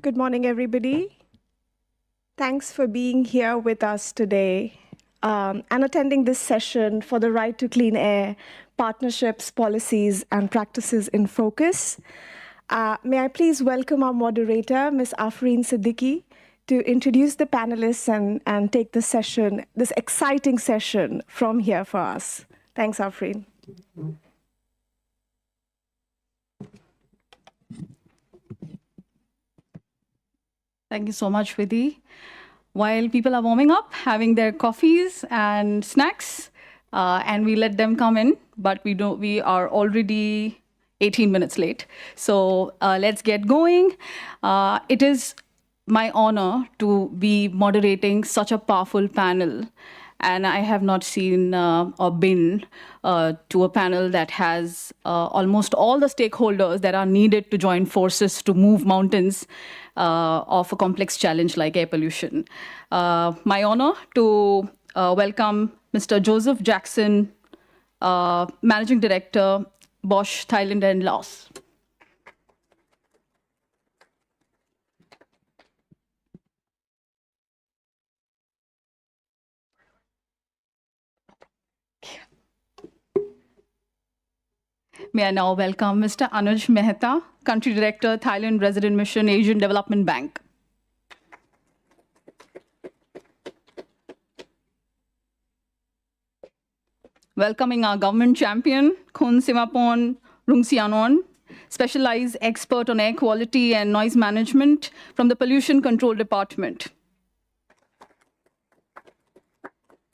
Good morning, everybody. Thanks for being here with us today and attending this session for the right to clean air, partnerships, policies, and practices in focus. May I please welcome our moderator, Ms. Aafreen Siddiqui, to introduce the panelists and take the session, this exciting session from here for us. Thanks, Aafreen. Thank you so much, Vidhi. While people are warming up, having their coffees and snacks, and we let them come in, but we are already 18 minutes late. So let's get going. It is my honor to be moderating such a powerful panel. And I have not seen or been to a panel that has almost all the stakeholders that are needed to join forces to move mountains of a complex challenge like air pollution. My honor to welcome Mr. Joseph Jackson, Managing Director, Bosch, Thailand and Laos. May I now welcome Mr. Anouj Mehta, Country Director, Thailand Resident Mission, Asian Development Bank. Welcoming our government champion, Siwaporn, Rungsiyanon, specialized expert on air quality and noise management from the Pollution Control Department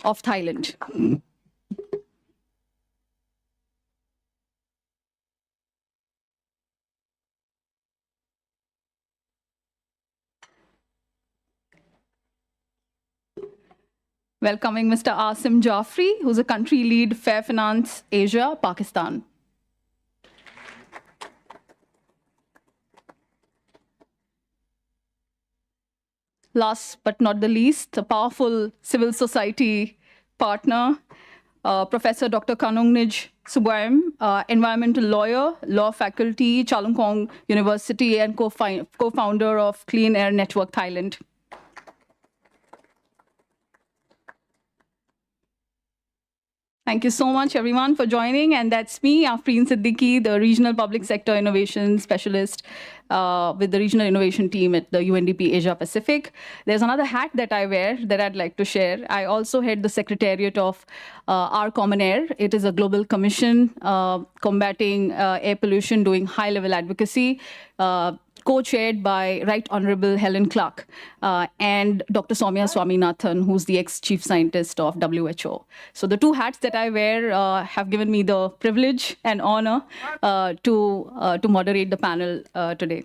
of Thailand. Welcoming Mr. Asim Jaffrey, who's a country lead, Fair Finance, Asia, Pakistan. Last but not the least, a powerful civil society partner, Professor Dr. Kanongnij Sribuaiam, environmental lawyer, law faculty, Chulalongkorn University, and co-founder of Clean Air Network Thailand. Thank you so much, everyone, for joining. And that's me, Aafreen Siddiqui, the Regional Public Sector Innovation Specialist with the Regional Innovation Team at the UNDP Asia Pacific. There's another hat that I wear that I'd like to share. I also head the Secretariat of Our Common Air. It is a global commission combating air pollution, doing high-level advocacy, co-chaired by Right Honorable Helen Clark and Dr. Soumya Swaminathan, who's the ex-chief scientist of WHO. So the two hats that I wear have given me the privilege and honor to moderate the panel today.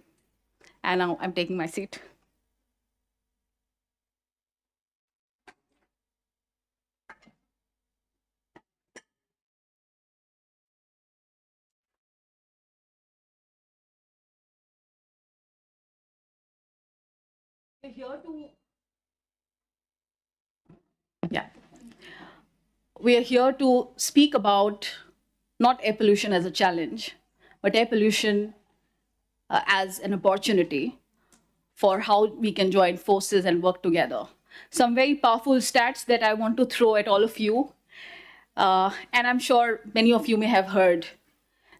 And now I'm taking my seat. We're here to, we are here to speak about not air pollution as a challenge, but air pollution as an opportunity for how we can join forces and work together. Some very powerful stats that I want to throw at all of you, and I'm sure many of you may have heard.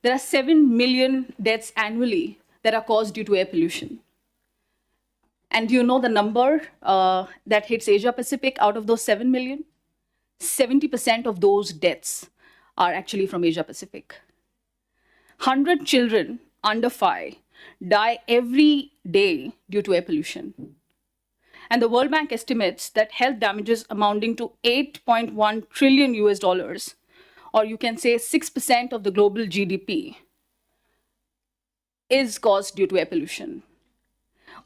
There are 7 million deaths annually that are caused due to air pollution. And do you know the number that hits Asia Pacific out of those 7 million? 70% of those deaths are actually from Asia Pacific. 100 children under 5 die every day due to air pollution. And the World Bank estimates that health damages amounting to 8.1 trillion US dollars, or you can say 6% of the global GDP, is caused due to air pollution.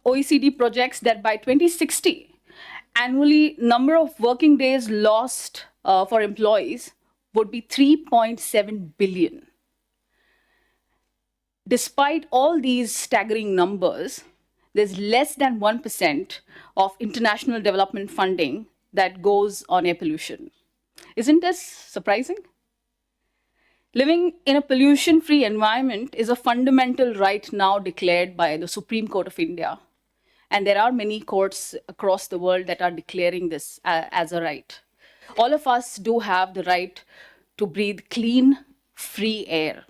OECD projects that by 2060, annually number of working days lost for employees would be 3.7 billion. Despite all these staggering numbers, there's less than 1% of international development funding that goes on air pollution. Isn't this surprising? Living in a pollution-free environment is a fundamental right now declared by the Supreme Court of India. And there are many courts across the world that are declaring this as a right. All of us do have the right to breathe clean, free air.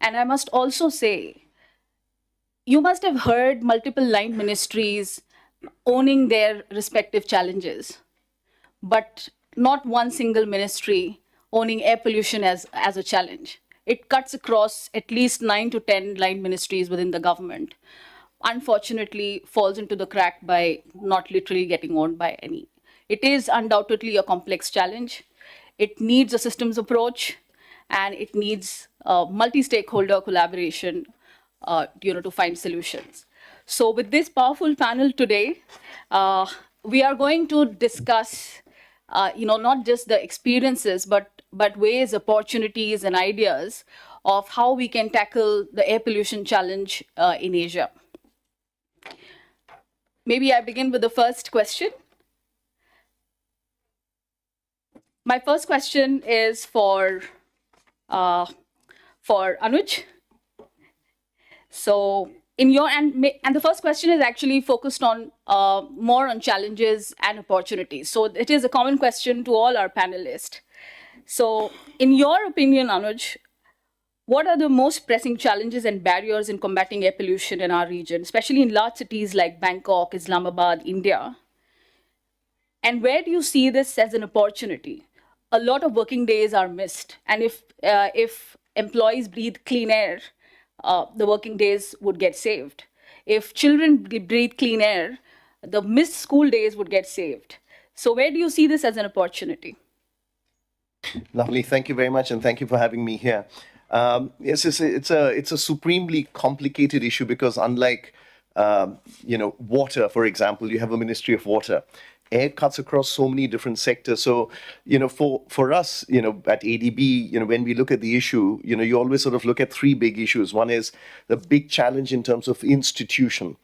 And I must also say, you must have heard multiple line ministries owning their respective challenges, but not one single ministry owning air pollution as a challenge. It cuts across at least 9 to 10 line ministries within the government. Unfortunately, falls into the crack by not literally getting owned by any. It is undoubtedly a complex challenge. It needs a systems approach, and it needs multi-stakeholder collaboration, to find solutions. So, with this powerful panel today, we are going to discuss, not just the experiences, but ways, opportunities, and ideas of how we can tackle the air pollution challenge in Asia. Maybe I begin with the first question. My first question is for Anouj. So, in your and the first question is actually focused on more on challenges and opportunities. So, it is a common question to all our panelists. So, in your opinion, Anouj, what are the most pressing challenges and barriers in combating air pollution in our region, especially in large cities like Bangkok, Islamabad, India? And where do you see this as an opportunity? A lot of working days are missed, and if employees breathe clean air, the working days would get saved. If children breathe clean air, the missed school days would get saved. So where do you see this as an opportunity? Lovely. Thank you very much, and thank you for having me here. Yes, it's a supremely complicated issue because unlike water, for example, you have a Ministry of Water. Air cuts across so many different sectors. So, for us, at ADB, when we look at the issue, you always sort of look at three big issues. One is the big challenge in terms of institution.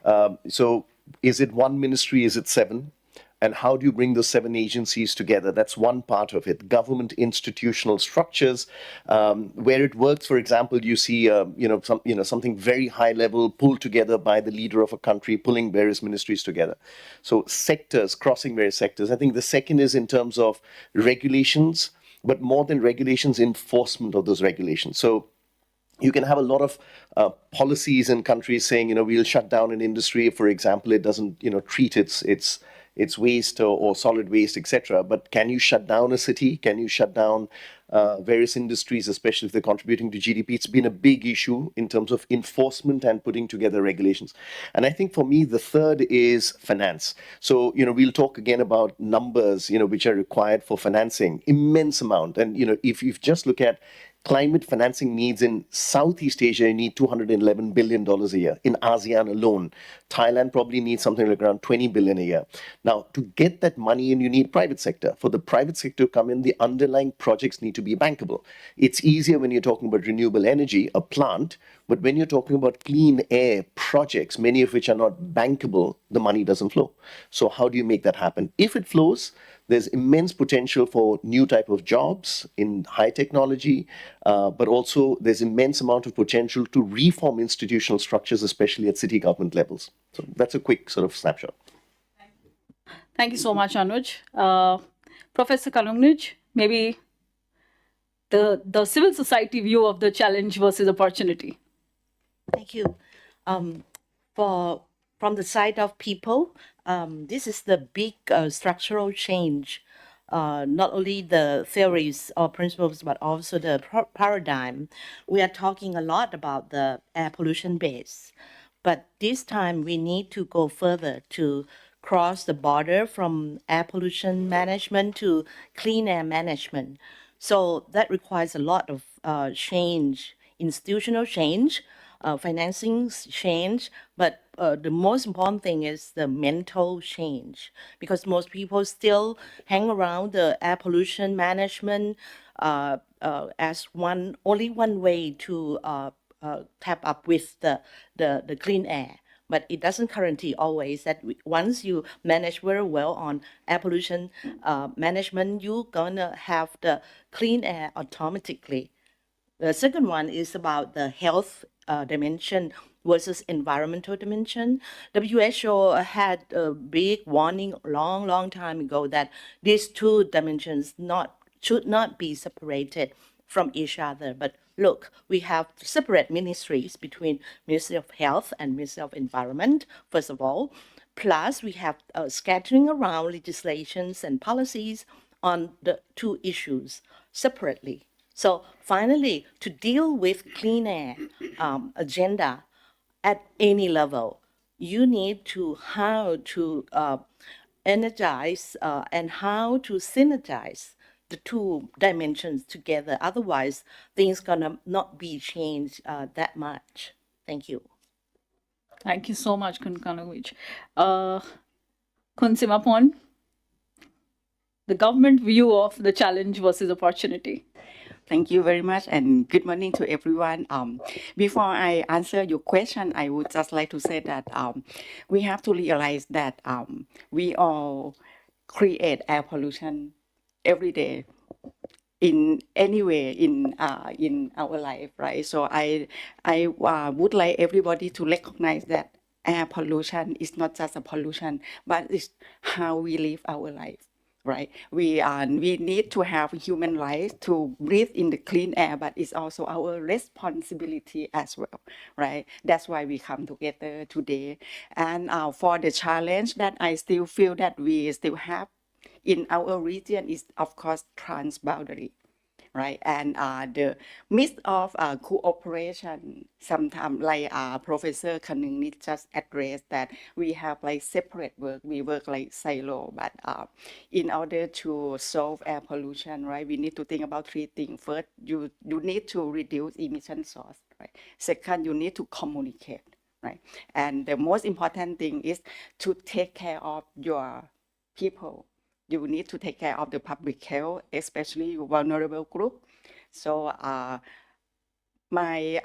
So is it one ministry? Is it seven? And how do you bring those seven agencies together? That's one part of it. Government institutional structures, where it works. For example, you see, something very high level pulled together by the leader of a country, pulling various ministries together. So sectors, crossing various sectors. I think the second is in terms of regulations, but more than regulations, enforcement of those regulations. So you can have a lot of policies in countries saying, we'll shut down an industry if, for example, it doesn't, treat its waste or solid waste, etc. But can you shut down a city? Can you shut down various industries, especially if they're contributing to GDP? It's been a big issue in terms of enforcement and putting together regulations. And I think for me, the third is finance. So, we'll talk again about numbers, which are required for financing, immense amount. And, if you just look at climate financing needs in Southeast Asia, you need $211 billion a year. In ASEAN alone, Thailand probably needs something like around 20 billion a year. Now, to get that money in, you need private sector. For the private sector to come in, the underlying projects need to be bankable. It's easier when you're talking about renewable energy, a plant, but when you're talking about clean air projects, many of which are not bankable, the money doesn't flow. So how do you make that happen? If it flows, there's immense potential for new type of jobs in high technology, but also there's immense amount of potential to reform institutional structures, especially at city government levels. So that's a quick sort of snapshot. Thank you so much, Anouj. Professor Kanongnij, maybe the civil society view of the challenge versus opportunity. Thank you. From the side of people, this is the big structural change, not only the theories or principles, but also the paradigm. We are talking a lot about the air pollution base, but this time we need to go further to cross the border from air pollution management to clean air management. So that requires a lot of change, institutional change, financing change, but the most important thing is the mental change, because most people still hang around the air pollution management as only one way to tap up with the clean air. But it doesn't guarantee always that once you manage very well on air pollution management, you're gonna have the clean air automatically. The second one is about the health dimension versus environmental dimension. WHO had a big warning long time ago that these two dimensions should not be separated from each other. But look, we have separate ministries between Ministry of Health and Ministry of Environment, first of all. Plus, we have scattering around legislations and policies on the two issues separately. So finally, to deal with clean air agenda at any level, you need to how to energize and how to synergize the two dimensions together. Otherwise, things gonna not be changed that much. Thank you. Thank you so much, Kanongnij. Kun Siwaporn, the government view of the challenge versus opportunity. Thank you very much, and good morning to everyone. Before I answer your question, I would just like to say that we have to realize that we all create air pollution every day in any way in our life, right? So I would like everybody to recognize that air pollution is not just a pollution, but it's how we live our life. Right, we need to have human rights to breathe in the clean air, but it's also our responsibility as well, right? That's why we come together today. And for the challenge that I still feel that we still have in our region is, of course, transboundary. Right, and the midst of cooperation, sometimes like Professor Kanongnij just addressed that we have like separate work, we work like silo, but in order to solve air pollution, right, we need to think about three things. First, you need to reduce emission source, right? Second, you need to communicate, right? And the most important thing is to take care of your people. You need to take care of the public health, especially vulnerable group. So my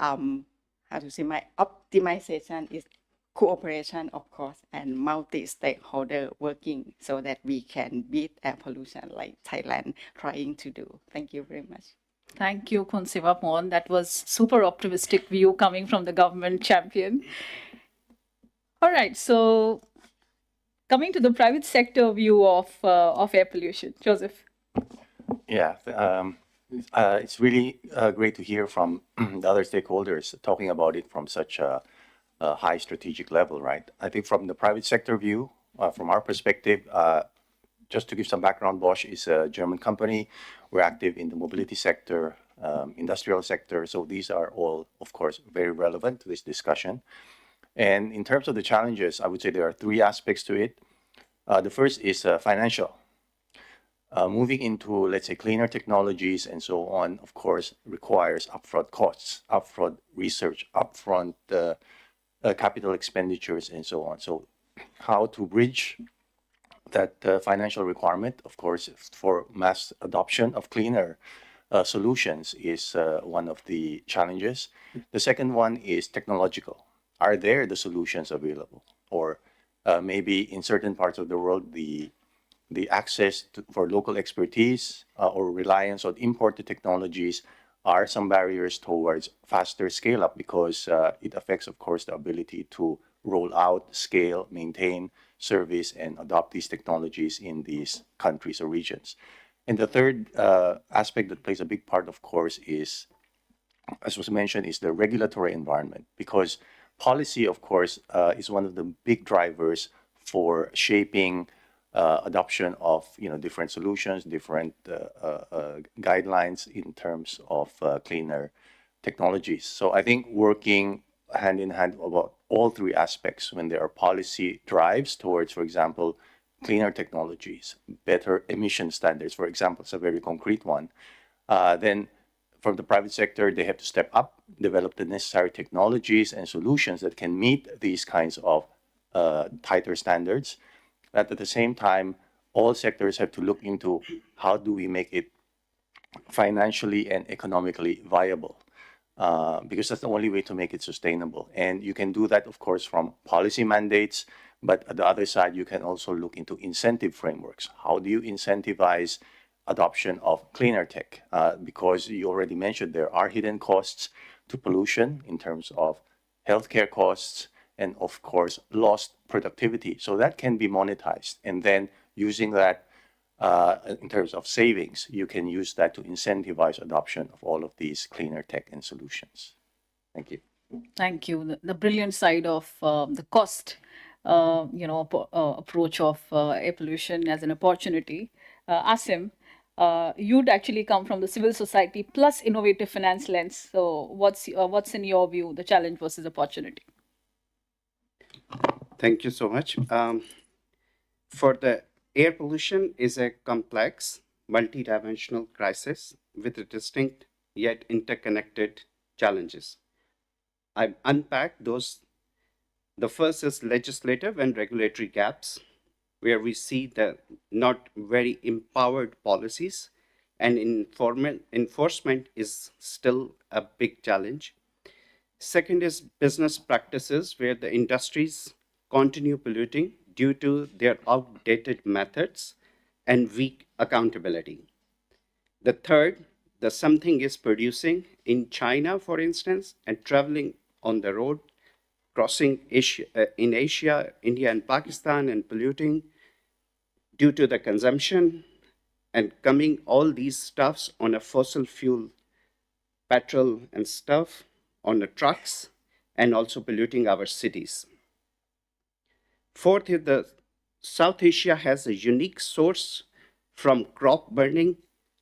my optimization is cooperation, of course, and multi-stakeholder working so that we can beat air pollution like Thailand trying to do. Thank you very much. Thank you, Kun Siwaporn. That was super optimistic view coming from the government champion. All right, so coming to the private sector view of air pollution, Joseph. Yeah, it's really great to hear from the other stakeholders talking about it from such a high strategic level, right? I think from the private sector view, from our perspective, just to give some background, Bosch is a German company. We're active in the mobility sector, industrial sector. So these are all, of course, very relevant to this discussion. And in terms of the challenges, I would say there are three aspects to it. The first is financial. Moving into, let's say, cleaner technologies and so on, of course, requires upfront costs, upfront research, upfront capital expenditures, and so on. So how to bridge that financial requirement, of course, for mass adoption of cleaner solutions is one of the challenges. The second one is technological. Are there the solutions available? Or maybe in certain parts of the world, the access for local expertise or reliance on imported technologies are some barriers towards faster scale up because it affects, of course, the ability to roll out, scale, maintain, service, and adopt these technologies in these countries or regions. And the third aspect that plays a big part, of course, is, as was mentioned, is the regulatory environment, because policy, of course, is one of the big drivers for shaping adoption of different solutions, different guidelines in terms of cleaner technologies. So I think working hand in hand about all three aspects, when there are policy drives towards, for example, cleaner technologies, better emission standards, for example, it's a very concrete one, then from the private sector, they have to step up, develop the necessary technologies and solutions that can meet these kinds of tighter standards. But at the same time, all sectors have to look into how do we make it financially and economically viable, because that's the only way to make it sustainable. And you can do that, of course, from policy mandates, but at the other side, you can also look into incentive frameworks. How do you incentivize adoption of cleaner tech? Because you already mentioned there are hidden costs to pollution in terms of healthcare costs, and of course, lost productivity. So that can be monetized. And then using that in terms of savings, you can use that to incentivize adoption of all of these cleaner tech and solutions. Thank you. Thank you. The brilliant side of the cost, approach of air pollution as an opportunity. Asim, you'd actually come from the civil society plus innovative finance lens. So, what's in your view the challenge versus opportunity? Thank you so much. For the air pollution is a complex, multidimensional crisis with distinct yet interconnected challenges. I've unpacked those. The first is legislative and regulatory gaps, where we see the not very empowered policies and enforcement is still a big challenge. Second is business practices, where the industries continue polluting due to their outdated methods and weak accountability. The third, the something is producing in China, for instance, and traveling on the road, crossing Asia, in Asia, India, and Pakistan, and polluting due to the consumption and coming all these stuffs on a fossil fuel, petrol and stuff on the trucks, and also polluting our cities. Fourth is the South Asia has a unique source from crop burning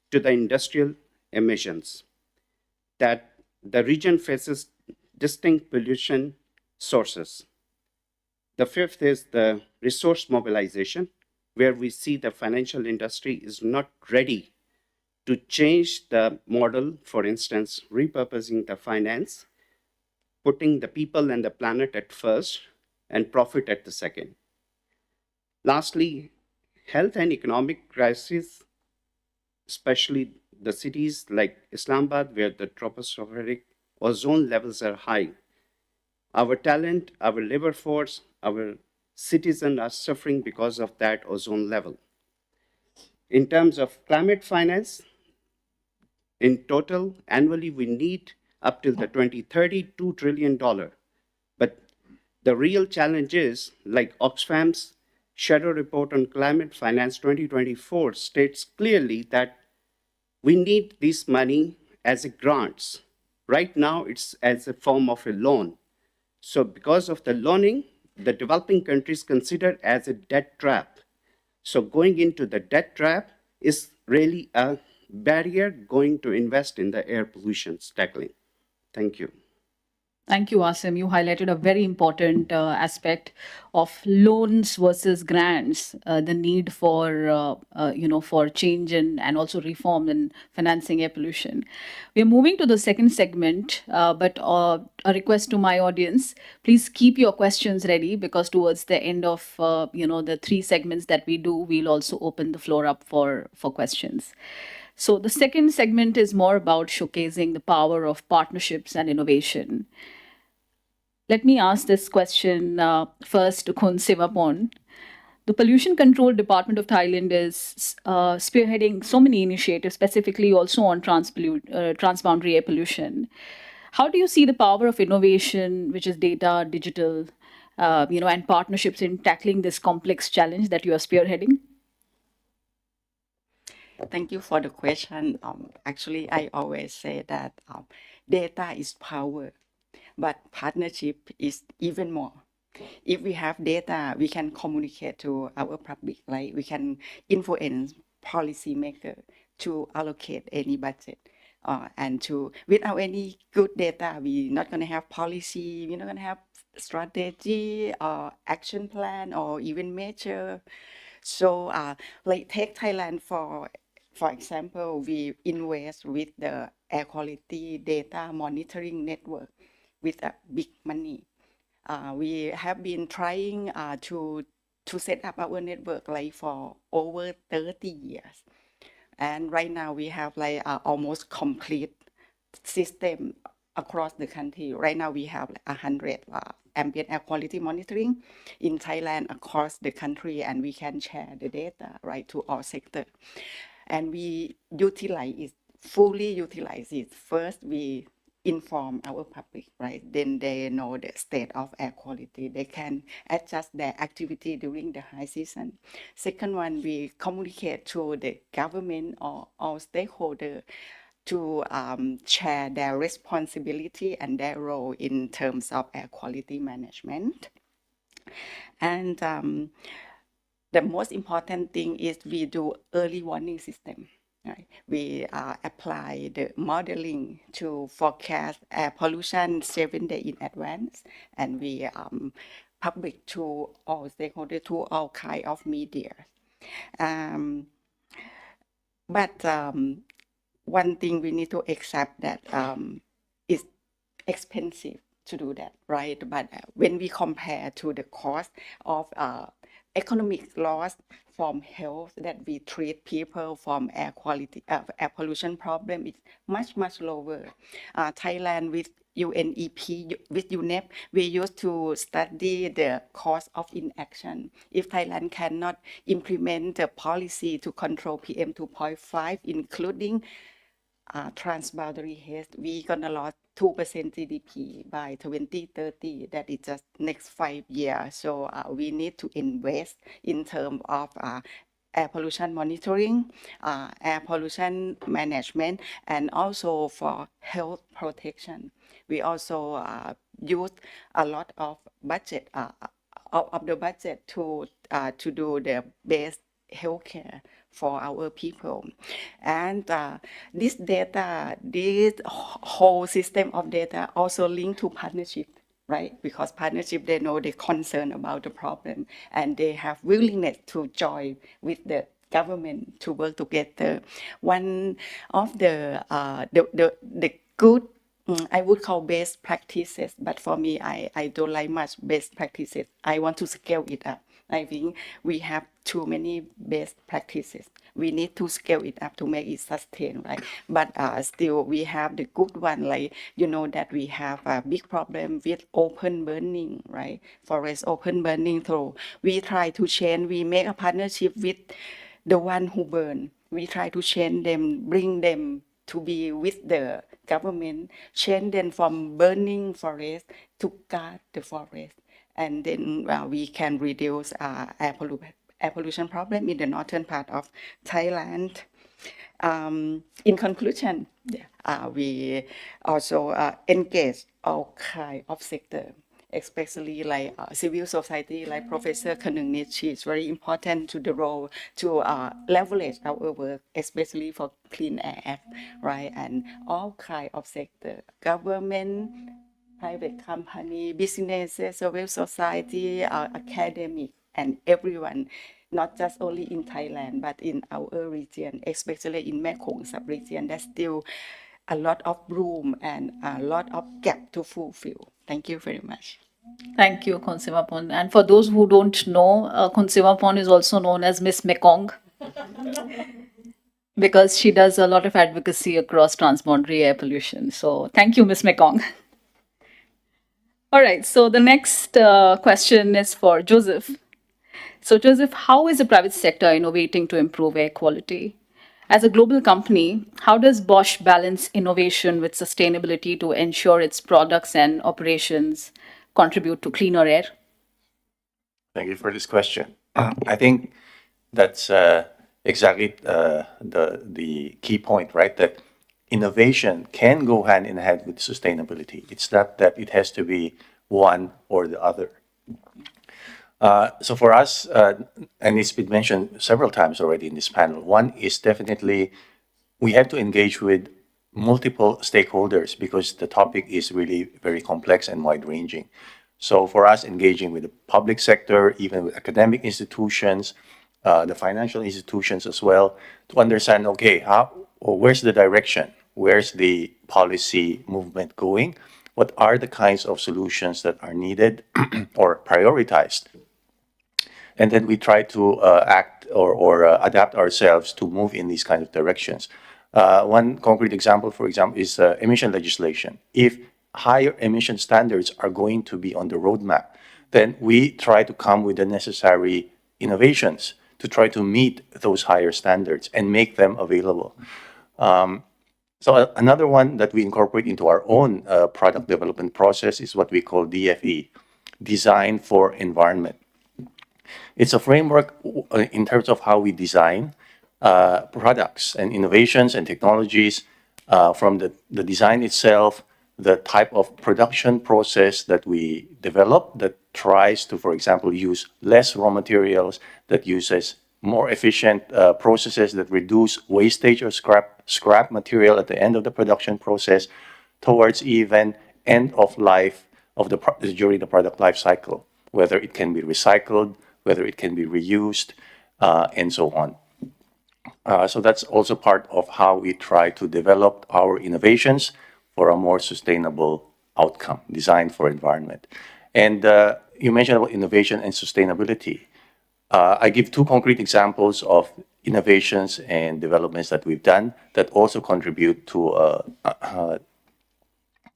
to the industrial emissions, that the region faces distinct pollution sources. The fifth is the resource mobilization, where we see the financial industry is not ready to change the model, for instance, repurposing the finance, putting the people and the planet at first and profit at the second. Lastly, health and economic crises, especially the cities like Islamabad, where the tropospheric ozone levels are high. Our talent, our labor force, our citizens are suffering because of that ozone level. In terms of climate finance, in total, annually, we need up till the 2030, $2 trillion. But the real challenge is, like Oxfam's Shadow Report on Climate Finance 2024 states clearly that we need this money as a grants. Right now, it's as a form of a loan. So because of the loaning, the developing countries consider as a debt trap. So going into the debt trap is really a barrier going to invest in the air pollution tackling. Thank you. Thank you, Asim. You highlighted a very important aspect of loans versus grants, the need for for change and also reform in financing air pollution. We are moving to the second segment, but a request to my audience: please keep your questions ready, because towards the end of the three segments that we do, we'll also open the floor up for questions. So the second segment is more about showcasing the power of partnerships and innovation. Let me ask this question first to Khun Siwaporn. The Pollution Control Department of Thailand is spearheading so many initiatives, specifically also on transboundary air pollution. How do you see the power of innovation, which is data, digital, and partnerships in tackling this complex challenge that you are spearheading? Thank you for the question. Actually, I always say that data is power, but partnership is even more. If we have data, we can communicate to our public, like we can influence policymaker to allocate any budget. And to without any good data, we're not going to have policy, we're not going to have strategy or action plan or even measure. So like take Thailand for example, we invest with the air quality data monitoring network with a big money. We have been trying to set up our network like for over 30 years. And right now we have like almost complete system across the country. Right now we have 100 ambient air quality monitoring in Thailand across the country, and we can share the data right to all sector. And we fully utilize it. First, we inform our public, right? Then they know the state of air quality. They can adjust their activity during the high season. Second one, we communicate to the government or all stakeholders to share their responsibility and their role in terms of air quality management. And the most important thing is we do early warning system. Right? We apply the modeling to forecast air pollution 7 days in advance, and we public to all stakeholders, to all kind of media. But one thing we need to accept that it's expensive to do that, right? But when we compare to the cost of economic loss from health that we treat people from air quality, air pollution problem, is much lower. Thailand with UNEP, with UNEP, we used to study the cost of inaction. If Thailand cannot implement the policy to control PM 2.5, including transboundary haze, we gonna lose 2% GDP by 2030. That is just next 5 years. So we need to invest in terms of air pollution monitoring, air pollution management, and also for health protection. We also use a lot of budget of the budget to do the best healthcare for our people. And this data, this whole system of data also linked to partnership, right? Because partnership, they know they're concerned about the problem and they have willingness to join with the government to work together. One of the good, I would call best practices, but for me, I don't like much best practices. I want to scale it up. I think we have too many best practices. We need to scale it up to make it sustain, right? But still, we have the good one, like, you know, that we have a big problem with open burning, right? Forest open burning. So we try to change, we make a partnership with the one who burn. We try to change them, bring them to be with the government, change them from burning forest to guard the forest. And then we can reduce air pollution problem in the northern part of Thailand. In conclusion, we also engage all kind of sector, especially like civil society, like Professor Kanongnij is very important to the role to leverage our work, especially for Clean Air Act, right? And all kind of sector, government, private company, businesses, civil society, academic, and everyone, not just only in Thailand, but in our region, especially in Mekong sub-region, there's still a lot of room and a lot of gap to fulfill. Thank you very much. Thank you, Khun Siwaporn. And for those who don't know, Khun Siwaporn is also known as Miss Mekong because she does a lot of advocacy across transboundary air pollution. So thank you, Miss Mekong. All right, so the next question is for Joseph. So Joseph, how is the private sector innovating to improve air quality? As a global company, how does Bosch balance innovation with sustainability to ensure its products and operations contribute to cleaner air? Thank you for this question. I think that's exactly the key point, right? That innovation can go hand in hand with sustainability. It's not that it has to be one or the other. So for us, and it's been mentioned several times already in this panel, one is definitely we have to engage with multiple stakeholders because the topic is really very complex and wide-ranging. So for us, engaging with the public sector, even with academic institutions, the financial institutions as well, to understand, okay, where's the direction? Where's the policy movement going? What are the kinds of solutions that are needed or prioritized? And then we try to act or adapt ourselves to move in these kind of directions. One concrete example, for example, is emission legislation. If higher emission standards are going to be on the roadmap, then we try to come with the necessary innovations to try to meet those higher standards and make them available. So another one that we incorporate into our own product development process is what we call DFE, Design for Environment. It's a framework in terms of how we design products and innovations and technologies from the design itself, the type of production process that we develop that tries to, for example, use less raw materials, that uses more efficient processes that reduce wastage or scrap material at the end of the production process, towards even end of life of during the product life cycle, whether it can be recycled, whether it can be reused, and so on. So that's also part of how we try to develop our innovations for a more sustainable outcome, designed for environment. And you mentioned about innovation and sustainability. I give two concrete examples of innovations and developments that we've done that also contribute to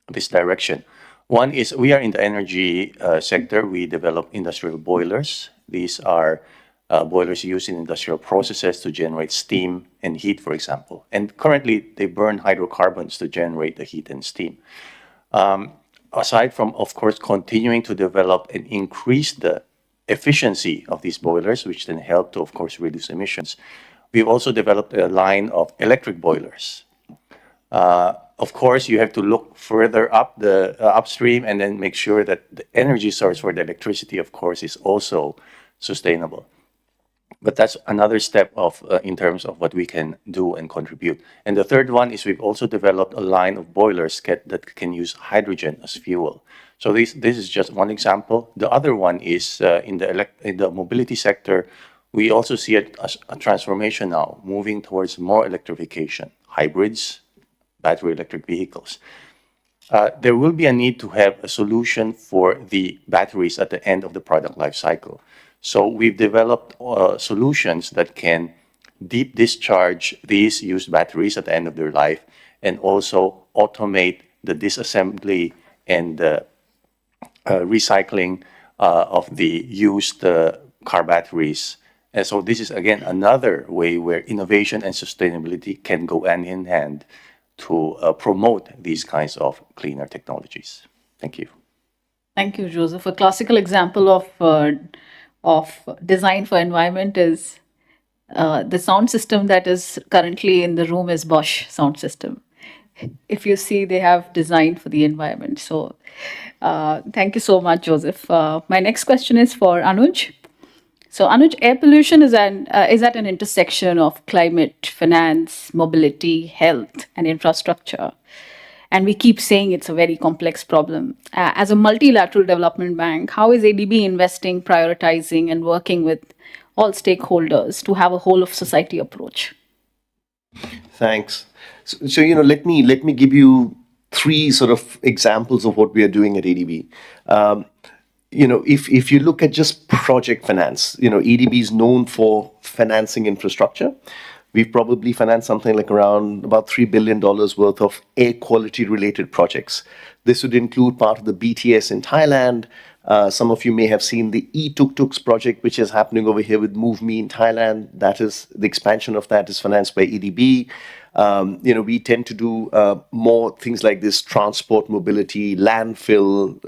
this direction. One is we are in the energy sector. We develop industrial boilers. These are boilers used in industrial processes to generate steam and heat, for example. And currently, they burn hydrocarbons to generate the heat and steam. Aside from, of course, continuing to develop and increase the efficiency of these boilers, which then help to, of course, reduce emissions, we've also developed a line of electric boilers. Of course, you have to look further up the upstream and then make sure that the energy source for the electricity, of course, is also sustainable. But that's another step of in terms of what we can do and contribute. And the third one is we've also developed a line of boilers that can use hydrogen as fuel. So this is just one example. The other one is in the mobility sector. We also see a transformation now, moving towards more electrification, hybrids, battery electric vehicles. There will be a need to have a solution for the batteries at the end of the product life cycle. So we've developed solutions that can deep discharge these used batteries at the end of their life and also automate the disassembly and the recycling of the used car batteries. And so this is, again, another way where innovation and sustainability can go hand in hand to promote these kinds of cleaner technologies. Thank you. Thank you, Joseph. A classical example of design for environment is the sound system that is currently in the room is Bosch sound system. If you see, they have designed for the environment. So thank you so much, Joseph. My next question is for Anouj. So Anouj, air pollution is at an intersection of climate, finance, mobility, health, and infrastructure. And we keep saying it's a very complex problem. As a multilateral development bank, how is ADB investing, prioritizing, and working with all stakeholders to have a whole of society approach? Thanks. So let me give you three sort of examples of what we are doing at ADB. If you look at just project finance, ADB is known for financing infrastructure. We've probably financed something like around about $3 billion worth of air quality related projects. This would include part of the BTS in Thailand. Some of you may have seen the e-tuk-tuks project, which is happening over here with MoveMe in Thailand. That is, the expansion of that is financed by ADB. We tend to do more things like this: transport, mobility, landfill,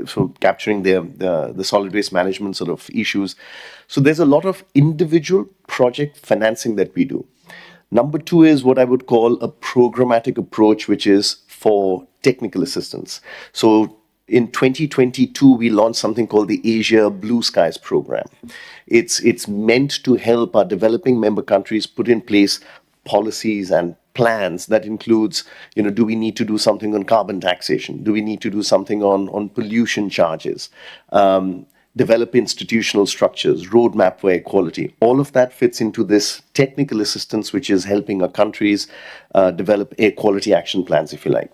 so capturing the solid waste management sort of issues. So there's a lot of individual project financing that we do. Number two is what I would call a programmatic approach, which is for technical assistance. So in 2022, we launched something called the Asia Blue Skies program. It's meant to help our developing member countries put in place policies and plans that includes, do we need to do something on carbon taxation? Do we need to do something on pollution charges? Develop institutional structures, roadmap for equality. All of that fits into this technical assistance, which is helping our countries develop air quality action plans, if you like.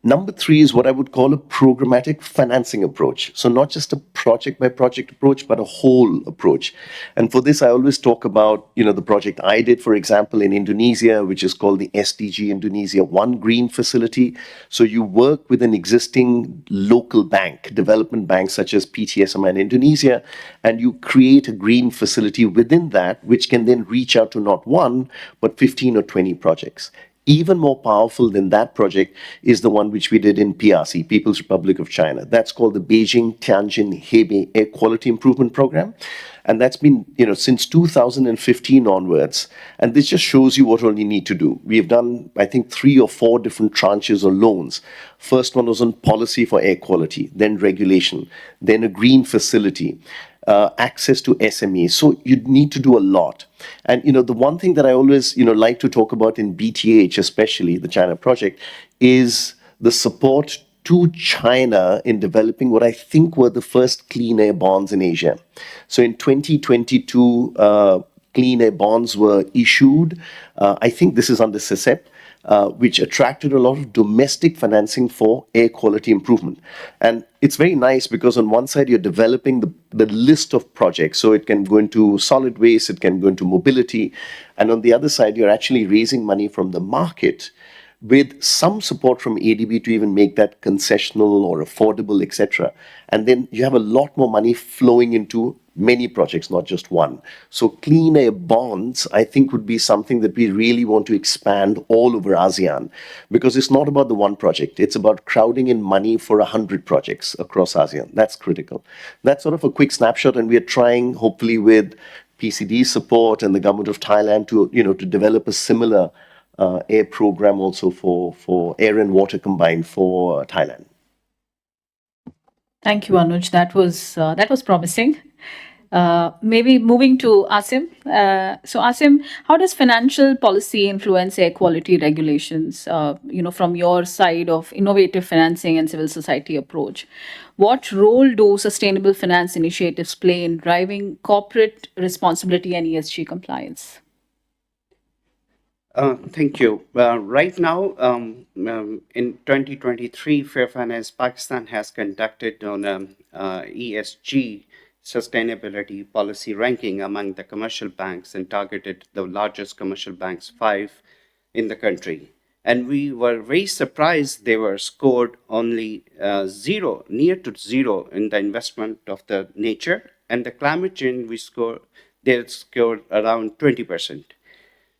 Number three is what I would call a programmatic financing approach. So not just a project by project approach, but a whole approach. And for this, I always talk about, the project I did, for example, in Indonesia, which is called the SDG Indonesia One Green Facility. So you work with an existing local bank, development bank such as PTSMI in Indonesia, and you create a green facility within that, which can then reach out to not one, but 15 or 20 projects. Even more powerful than that project is the one which we did in PRC, People's Republic of China. That's called the Beijing Tianjin Hebei Air Quality Improvement Program. And that's been, since 2015 onwards. And this just shows you what all you need to do. We have done, I think, 3 or 4 different tranches or loans. First one was on policy for air quality, then regulation, then a green facility. Access to SMEs. So you need to do a lot. And, the one thing that I always, like to talk about in BTH, especially the China project, is the support to China in developing what I think were the first clean air bonds in Asia. So in 2022, clean air bonds were issued. I think this is under CICEP. Which attracted a lot of domestic financing for air quality improvement. And it's very nice because on one side, you're developing the list of projects. So it can go into solid waste, it can go into mobility. And on the other side, you're actually raising money from the market with some support from ADB to even make that concessional or affordable, etc. And then you have a lot more money flowing into many projects, not just one. So clean air bonds, I think, would be something that we really want to expand all over ASEAN, because it's not about the one project. It's about crowding in money for 100 projects across ASEAN. That's critical. That's sort of a quick snapshot, and we are trying, hopefully with PCD support and the government of Thailand, to develop a similar air program also for air and water combined for Thailand. Thank you, Anouj. That was promising. Maybe moving to Asim. So Asim, how does financial policy influence air quality regulations? From your side of innovative financing and civil society approach, what role do sustainable finance initiatives play in driving corporate responsibility and ESG compliance? Thank you. Right now, in 2023, Fair Finance Pakistan has conducted on ESG sustainability policy ranking among the commercial banks and targeted the largest commercial banks, 5 in the country. And we were very surprised they were scored only zero, near to zero in the investment of the nature. And the climate change, they scored around 20%.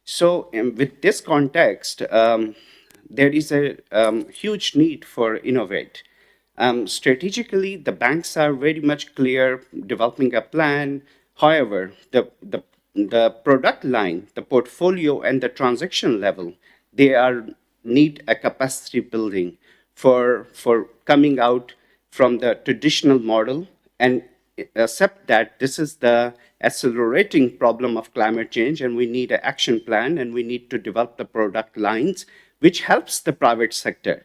So with this context, there is a huge need for innovate. Strategically, the banks are very much clear, developing a plan. However, the product line, the portfolio, and the transaction level, they need a capacity building for coming out from the traditional model and accept that this is the accelerating problem of climate change, and we need an action plan, and we need to develop the product lines, which helps the private sector.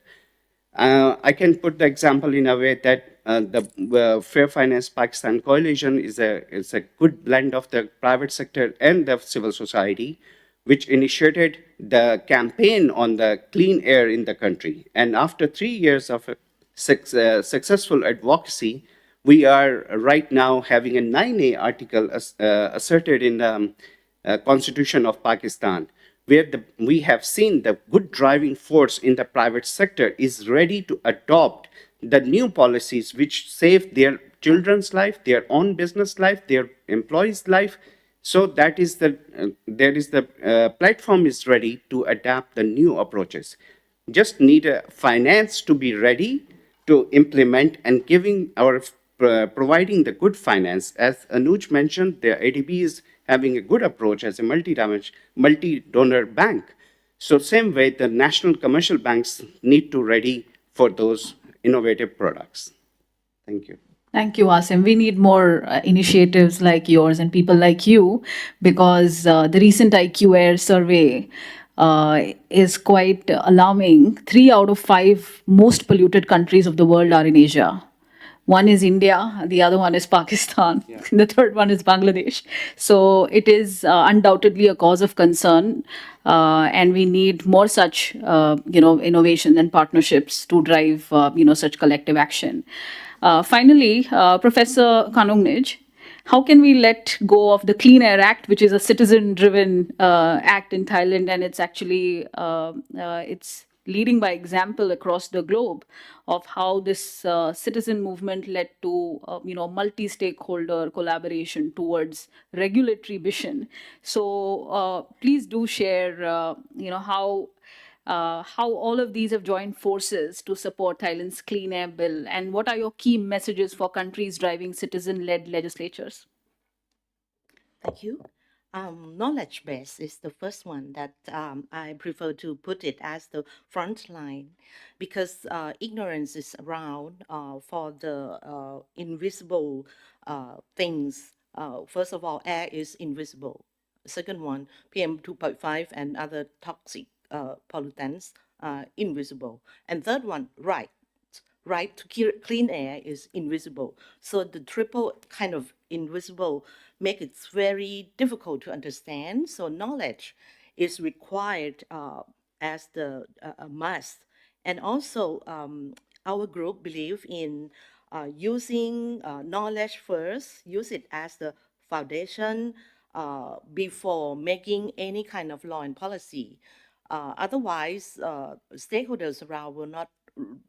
I can put the example in a way that the Fair Finance Pakistan Coalition is a good blend of the private sector and the civil society, which initiated the campaign on the clean air in the country. And after 3 years of successful advocacy, we are right now having a 9A article asserted in the Constitution of Pakistan, where we have seen the good driving force in the private sector is ready to adopt the new policies which save their children's life, their own business life, their employees' life. So that is the platform is ready to adapt the new approaches. Just need a finance to be ready to implement and providing the good finance. As Anouj mentioned, the ADB is having a good approach as a multi-donor bank. So same way, the national commercial banks need to ready for those innovative products. Thank you. Thank you, Asim. We need more initiatives like yours and people like you, because the recent IQ Air survey is quite alarming. 3 out of 5 most polluted countries of the world are in Asia, One is India, the other one is Pakistan, the third one is Bangladesh. So it is undoubtedly a cause of concern, and we need more such, innovation and partnerships to drive, such collective action. Finally, Professor Kanongnij, how can we let go of the Clean Air Act, which is a citizen-driven act in Thailand, and it's actually it's leading by example across the globe of how this citizen movement led to multi-stakeholder collaboration towards regulatory vision. So please do share how all of these have joined forces to support Thailand's Clean Air Bill, and what are your key messages for countries driving citizen-led legislatures? Thank you. Knowledge base is the first one that I prefer to put it as the front line, because ignorance is around for the invisible things. First of all, air is invisible. Second one, PM 2.5 and other toxic pollutants are invisible. And third one, right to clean air is invisible. So the triple kind of invisible make it very difficult to understand. So knowledge is required as the a must. And also our group believe in using knowledge first, use it as the foundation before making any kind of law and policy. Otherwise, stakeholders around will not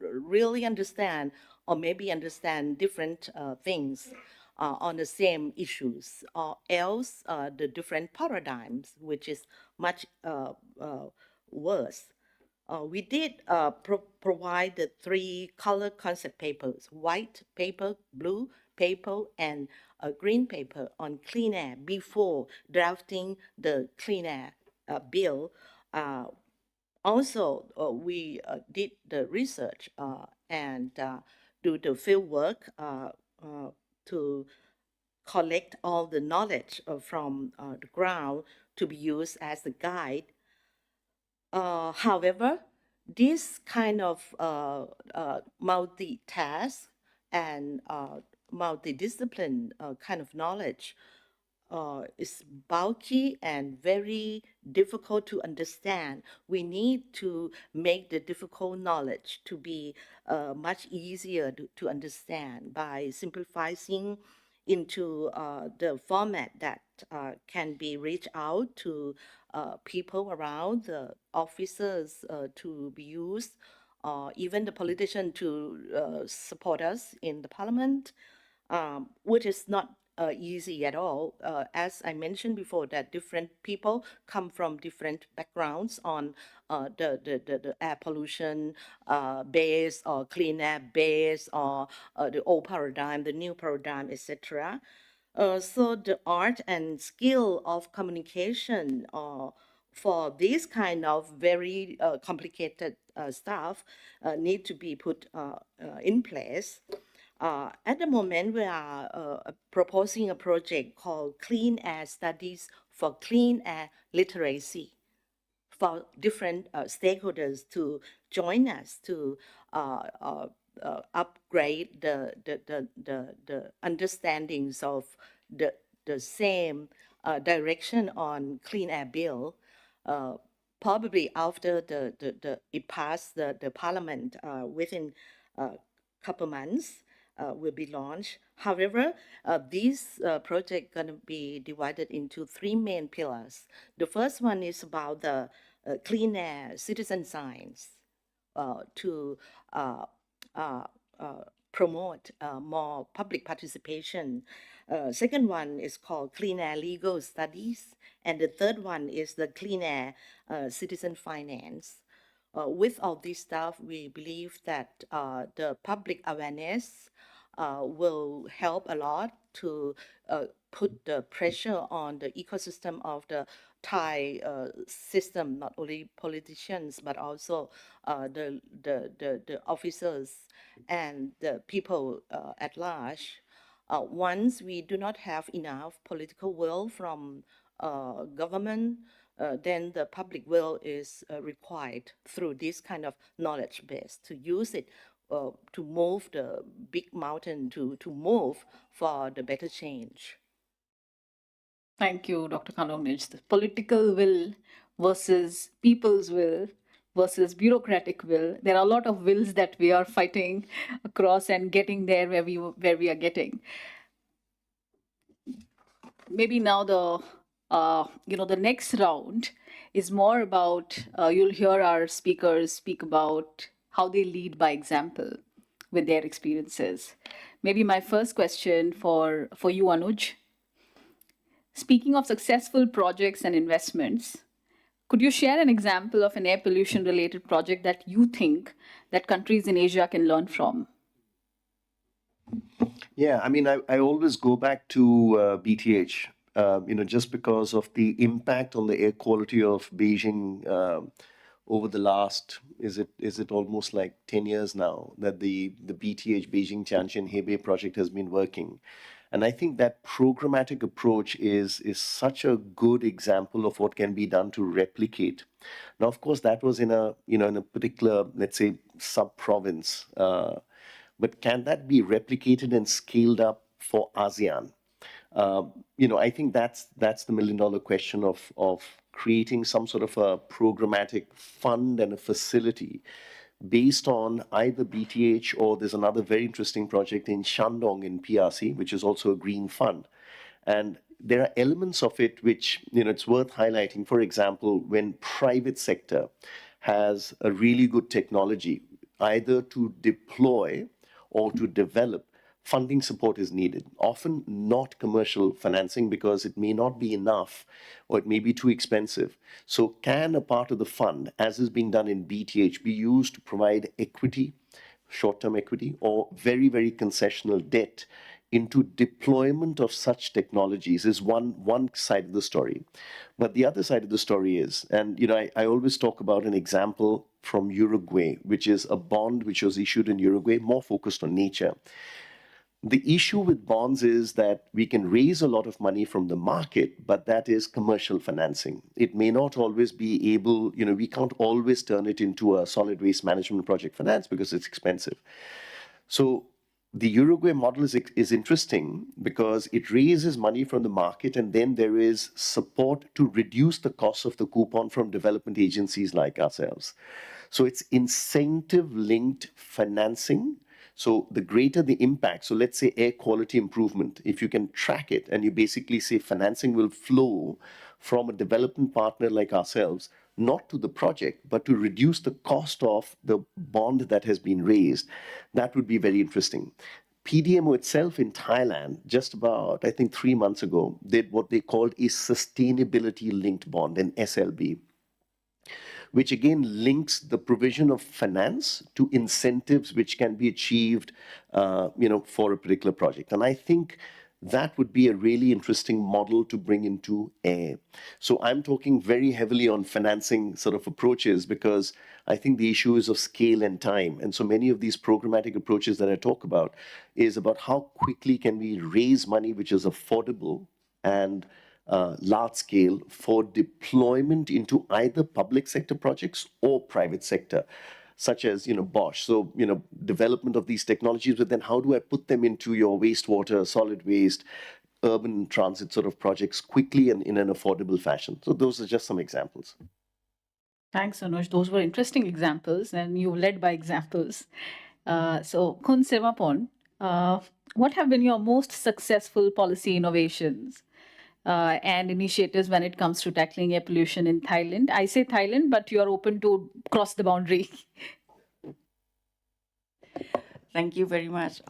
really understand, or maybe understand different things on the same issues, or else the different paradigms, which is much worse. We did provide the 3 color concept papers: white paper, blue paper, and a green paper on clean air before drafting the clean air bill. Also, we did the research and do the field work to collect all the knowledge from the ground to be used as a guide. However, this kind of multitask and multidiscipline kind of knowledge is bulky and very difficult to understand. We need to make the difficult knowledge to be much easier to understand by simplifying into the format that can be reached out to people around, the officers to be used, even the politician to support us in the parliament, which is not easy at all. As I mentioned before, that different people come from different backgrounds on the air pollution base, or clean air base, or the old paradigm, the new paradigm, etc. So the art and skill of communication for this kind of very complicated stuff need to be put in place. At the moment, we are proposing a project called Clean Air Studies for Clean Air Literacy, for different stakeholders to join us to upgrade the understandings of the same direction on clean air bill. Probably after it passed the parliament within a couple months, will be launched. However, this project going to be divided into 3 main pillars. The first one is about the clean air citizen science to promote more public participation. Second one is called Clean Air Legal Studies. And the third one is the Clean Air Citizen Finance. With all this stuff, we believe that the public awareness will help a lot to put the pressure on the ecosystem of the Thai system, not only politicians, but also the officers and the people at large. Once we do not have enough political will from government, then the public will is required through this kind of knowledge base to use it to move the big mountain to move for the better change. Thank you, Dr. Kanongnij. The political will versus people's will versus bureaucratic will. There are a lot of wills that we are fighting across and getting there where we are getting. Maybe now the next round is more about you'll hear our speakers speak about how they lead by example with their experiences. Maybe my first question for you, Anouj. Speaking of successful projects and investments, could you share an example of an air pollution related project that you think that countries in Asia can learn from? Yeah, I mean, I always go back to BTH, just because of the impact on the air quality of Beijing over the last, is it almost like 10 years now that the BTH Beijing Tianjin Hebei project has been working. And I think that programmatic approach is such a good example of what can be done to replicate. Now, of course, that was in a particular, let's say, sub-province. But can that be replicated and scaled up for ASEAN? I think that's the million-dollar question of creating some sort of a programmatic fund and a facility based on either BTH or there's another very interesting project in Shandong in PRC, which is also a green fund. And there are elements of it which, it's worth highlighting. For example, when private sector has a really good technology, either to deploy or to develop, funding support is needed. Often not commercial financing because it may not be enough or it may be too expensive. So can a part of the fund, as is being done in BTH, be used to provide equity, short-term equity, or very, very concessional debt into deployment of such technologies is one side of the story. But the other side of the story is, and I always talk about an example from Uruguay, which is a bond which was issued in Uruguay, more focused on nature. The issue with bonds is that we can raise a lot of money from the market, but that is commercial financing. It may not always be able, we can't always turn it into a solid waste management project finance because it's expensive. So the Uruguay model is interesting because it raises money from the market and then there is support to reduce the cost of the coupon from development agencies like ourselves. So it's incentive-linked financing. So the greater the impact, so let's say air quality improvement, if you can track it and you basically say financing will flow from a development partner like ourselves, not to the project, but to reduce the cost of the bond that has been raised, that would be very interesting. PDMO itself in Thailand, just about, I think 3 months ago, did what they called a sustainability-linked bond, an SLB, which again links the provision of finance to incentives which can be achieved, for a particular project. And I think that would be a really interesting model to bring into air. So I'm talking very heavily on financing sort of approaches because I think the issue is of scale and time. And so many of these programmatic approaches that I talk about is about how quickly can we raise money which is affordable and large scale for deployment into either public sector projects or private sector, such as Bosch. So development of these technologies, but then how do I put them into your wastewater, solid waste, urban transit sort of projects quickly and in an affordable fashion? So those are just some examples. Thanks, Anouj. Those were interesting examples, and you led by examples. So, Khun Siwaporn, what have been your most successful policy innovations and initiatives when it comes to tackling air pollution in Thailand? I say Thailand, but you are open to cross the boundary. Thank you very much.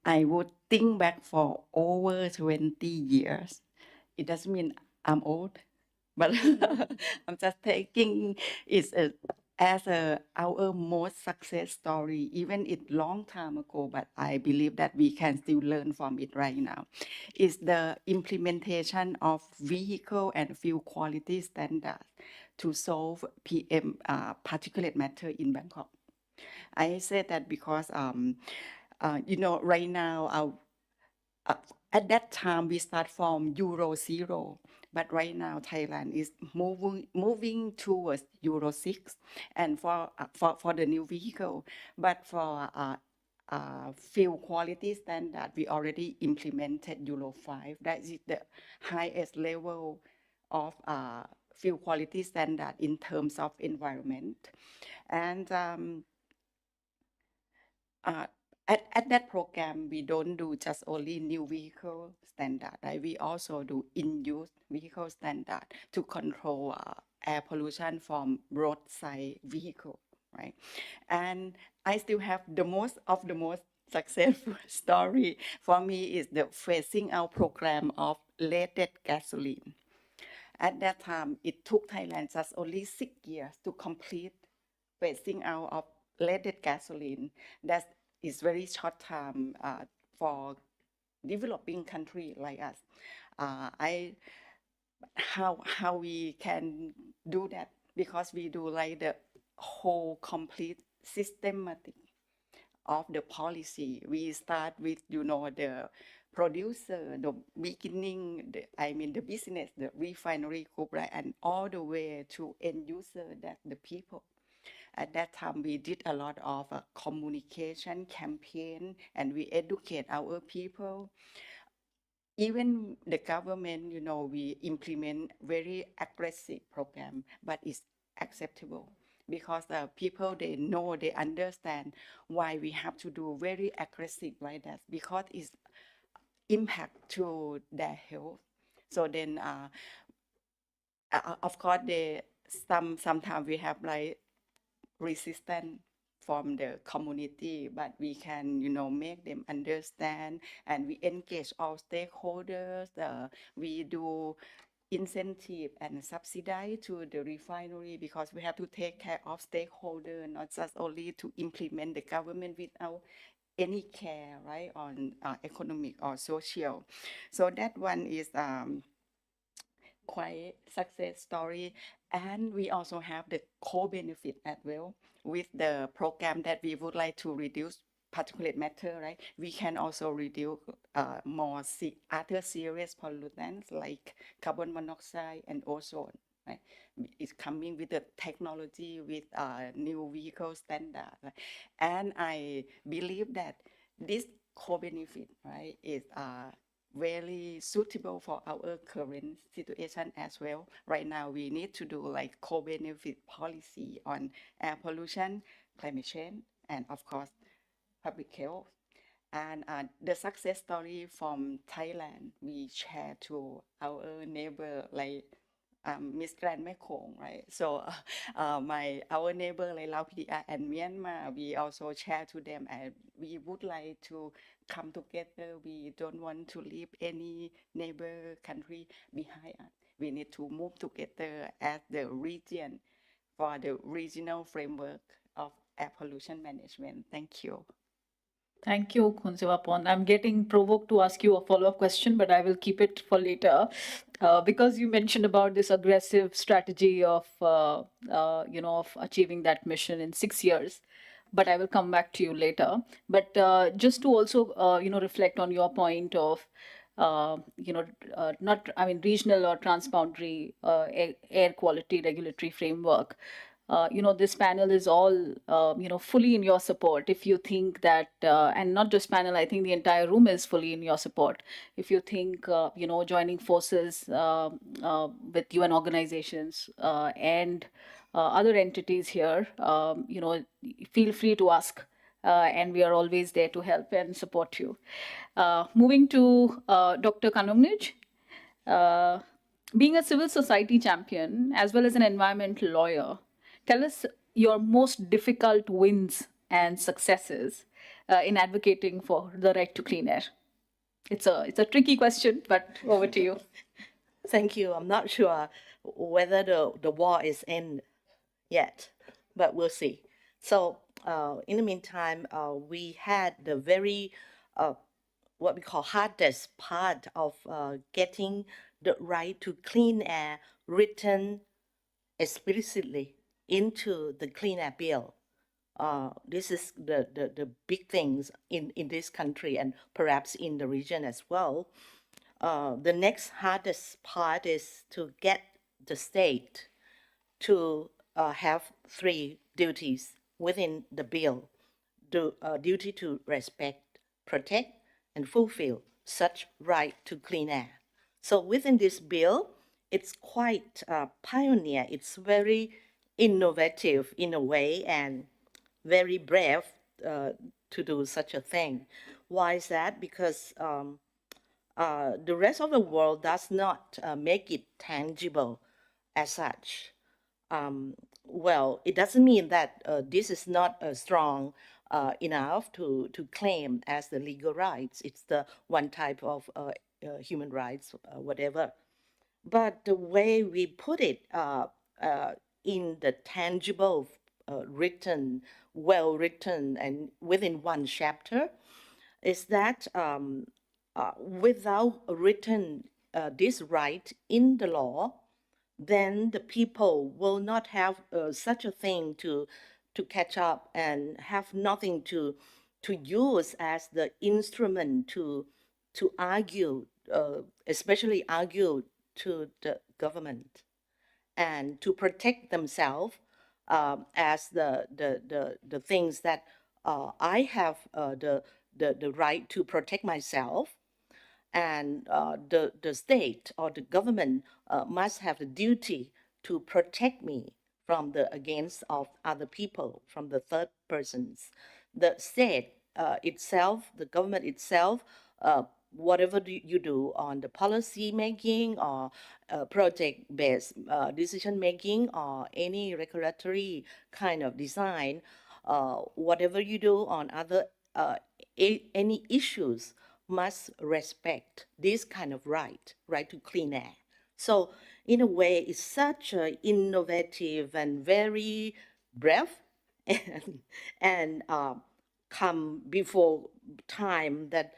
I would think back for over 20 years. It doesn't mean I'm old, but I'm just taking it as our most success story, even it long time ago, but I believe that we can still learn from it right now, is the implementation of vehicle and fuel quality standards to solve PM particulate matter in Bangkok. I say that because, right now, At that time, we start from Euro 0, but right now Thailand is moving towards Euro 6, and for the new vehicle. But for fuel quality standard, we already implemented Euro 5. That is the highest level of fuel quality standard in terms of environment. And at that program, we don't do just only new vehicle standard, right? We also do in-use vehicle standard to control air pollution from roadside vehicle, right? And I still have the most successful story for me is the phasing out program of leaded gasoline. At that time, it took Thailand just only 6 years to complete phasing out of leaded gasoline. That is very short time for developing country like us. How we can do that? Because we do like the whole complete systematic of the policy. We start with, the producer, the beginning, the business, the refinery group, right? And all the way to end user, that the people. At that time, we did a lot of communication campaign, and we educate our people. Even the government, we implement very aggressive program, but it's acceptable because the people, they know, they understand why we have to do very aggressive like that, because it's impact to their health. So then, of course, sometimes we have like resistance from the community, but we can, make them understand, and we engage all stakeholders. We do incentive and subsidize to the refinery, because we have to take care of stakeholders, not just only to implement the government without any care, right, on economic or social. So that one is quite success story. And we also have the co-benefit as well with the program that we would like to reduce particulate matter, right? We can also reduce more other serious pollutants like carbon monoxide and ozone, right? It's coming with the technology, with new vehicle standard, right? And I believe that this co-benefit, right, is very suitable for our current situation as well. Right now, we need to do like co-benefit policy on air pollution, climate change, and of course, public health. And the success story from Thailand, we share to our neighbor, like Miss Grand Mekong, right? So our neighbor like Lao PDR and Myanmar, we also share to them, and we would like to come together. We don't want to leave any neighbor country behind us. We need to move together as the region for the regional framework of air pollution management. Thank you. Thank you, Khun Siwaporn. I'm getting provoked to ask you a follow-up question, but I will keep it for later. Because you mentioned about this aggressive strategy of, of achieving that mission in 6 years, but I will come back to you later. But just to also, reflect on your point of, regional or transboundary air quality regulatory framework. This panel is all, fully in your support. If you think that, and not just panel, I think the entire room is fully in your support. If you think, joining forces with UN organizations and other entities here, feel free to ask. And we are always there to help and support you. Moving to Dr. Kanongnij. Being a civil society champion as well as an environmental lawyer, tell us your most difficult wins and successes in advocating for the right to clean air. It's a tricky question, but over to you. Thank you. I'm not sure whether the war is end yet, but we'll see. So in the meantime, we had the very what we call hardest part of getting the right to clean air written explicitly into the Clean Air Bill This is the big things in this country and perhaps in the region as well. The next hardest part is to get the state to have three duties within the bill: the duty to respect, protect, and fulfill such right to clean air. So within this bill, it's quite pioneer. It's very innovative in a way and very brave to do such a thing. Why is that? Because the rest of the world does not make it tangible as such. Well, it doesn't mean that this is not strong enough to claim as the legal rights. It's the one type of human rights, whatever. But the way we put it in the tangible, written, well written, and within one chapter is that without written this right in the law, then the people will not have such a thing to catch up and have nothing to use as the instrument to argue, especially argue to the government and to protect themselves as the things that I have the right to protect myself, and the state or the government must have the duty to protect me from the against of other people, from the third persons. The state itself, the government itself, whatever you do on the policy making or project-based decision making or any regulatory kind of design, whatever you do on other any issues must respect this kind of right to clean air. So in a way, it's such an innovative and very brave and come before time that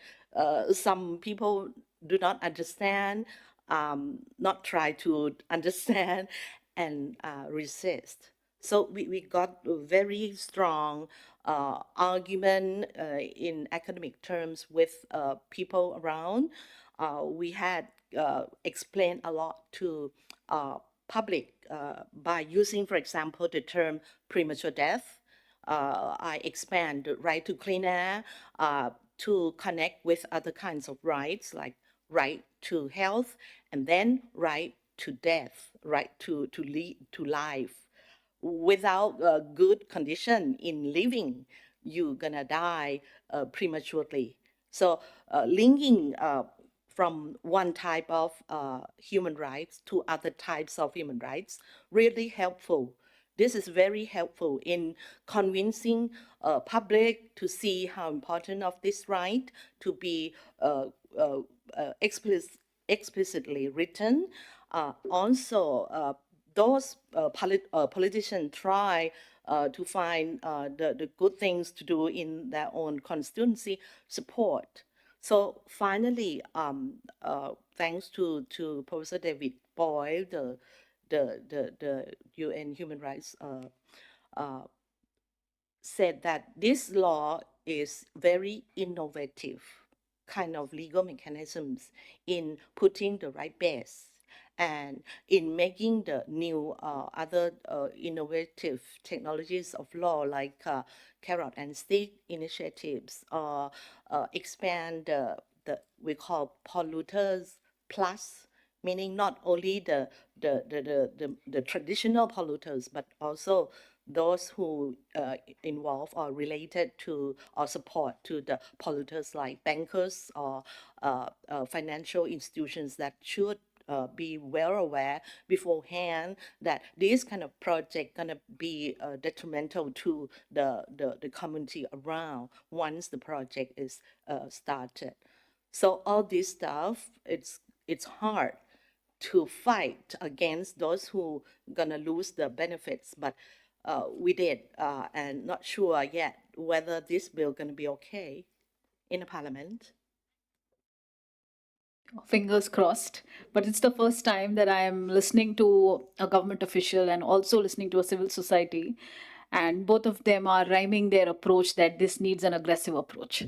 some people do not understand, not try to understand, and resist. So we got a very strong argument in academic terms with people around. We had explained a lot to public by using, for example, the term premature death. I expand the right to clean air to connect with other kinds of rights like right to health and then right to death, right to life. Without a good condition in living, you're gonna die prematurely. So linking from one type of human rights to other types of human rights really helpful. This is very helpful in convincing public to see how important of this right to be explicitly written. Also, those politicians try to find the good things to do in their own constituency support. So finally, thanks to Professor David Boyle, the UN Human Rights said that this law is very innovative kind of legal mechanisms in putting the right base and in making the new other innovative technologies of law like carrot and stick initiatives or expand the we call polluters plus, meaning not only the traditional polluters but also those who involve or related to or support to the polluters like bankers or financial institutions that should be well aware beforehand that this kind of project gonna be detrimental to the community around once the project is started. So all this stuff, it's hard to fight against those who gonna lose the benefits, but we did, and not sure yet whether this bill gonna be okay in the parliament. Fingers crossed. But it's the first time that I am listening to a government official and also listening to a civil society. and both of them are rhyming their approach that this needs an aggressive approach.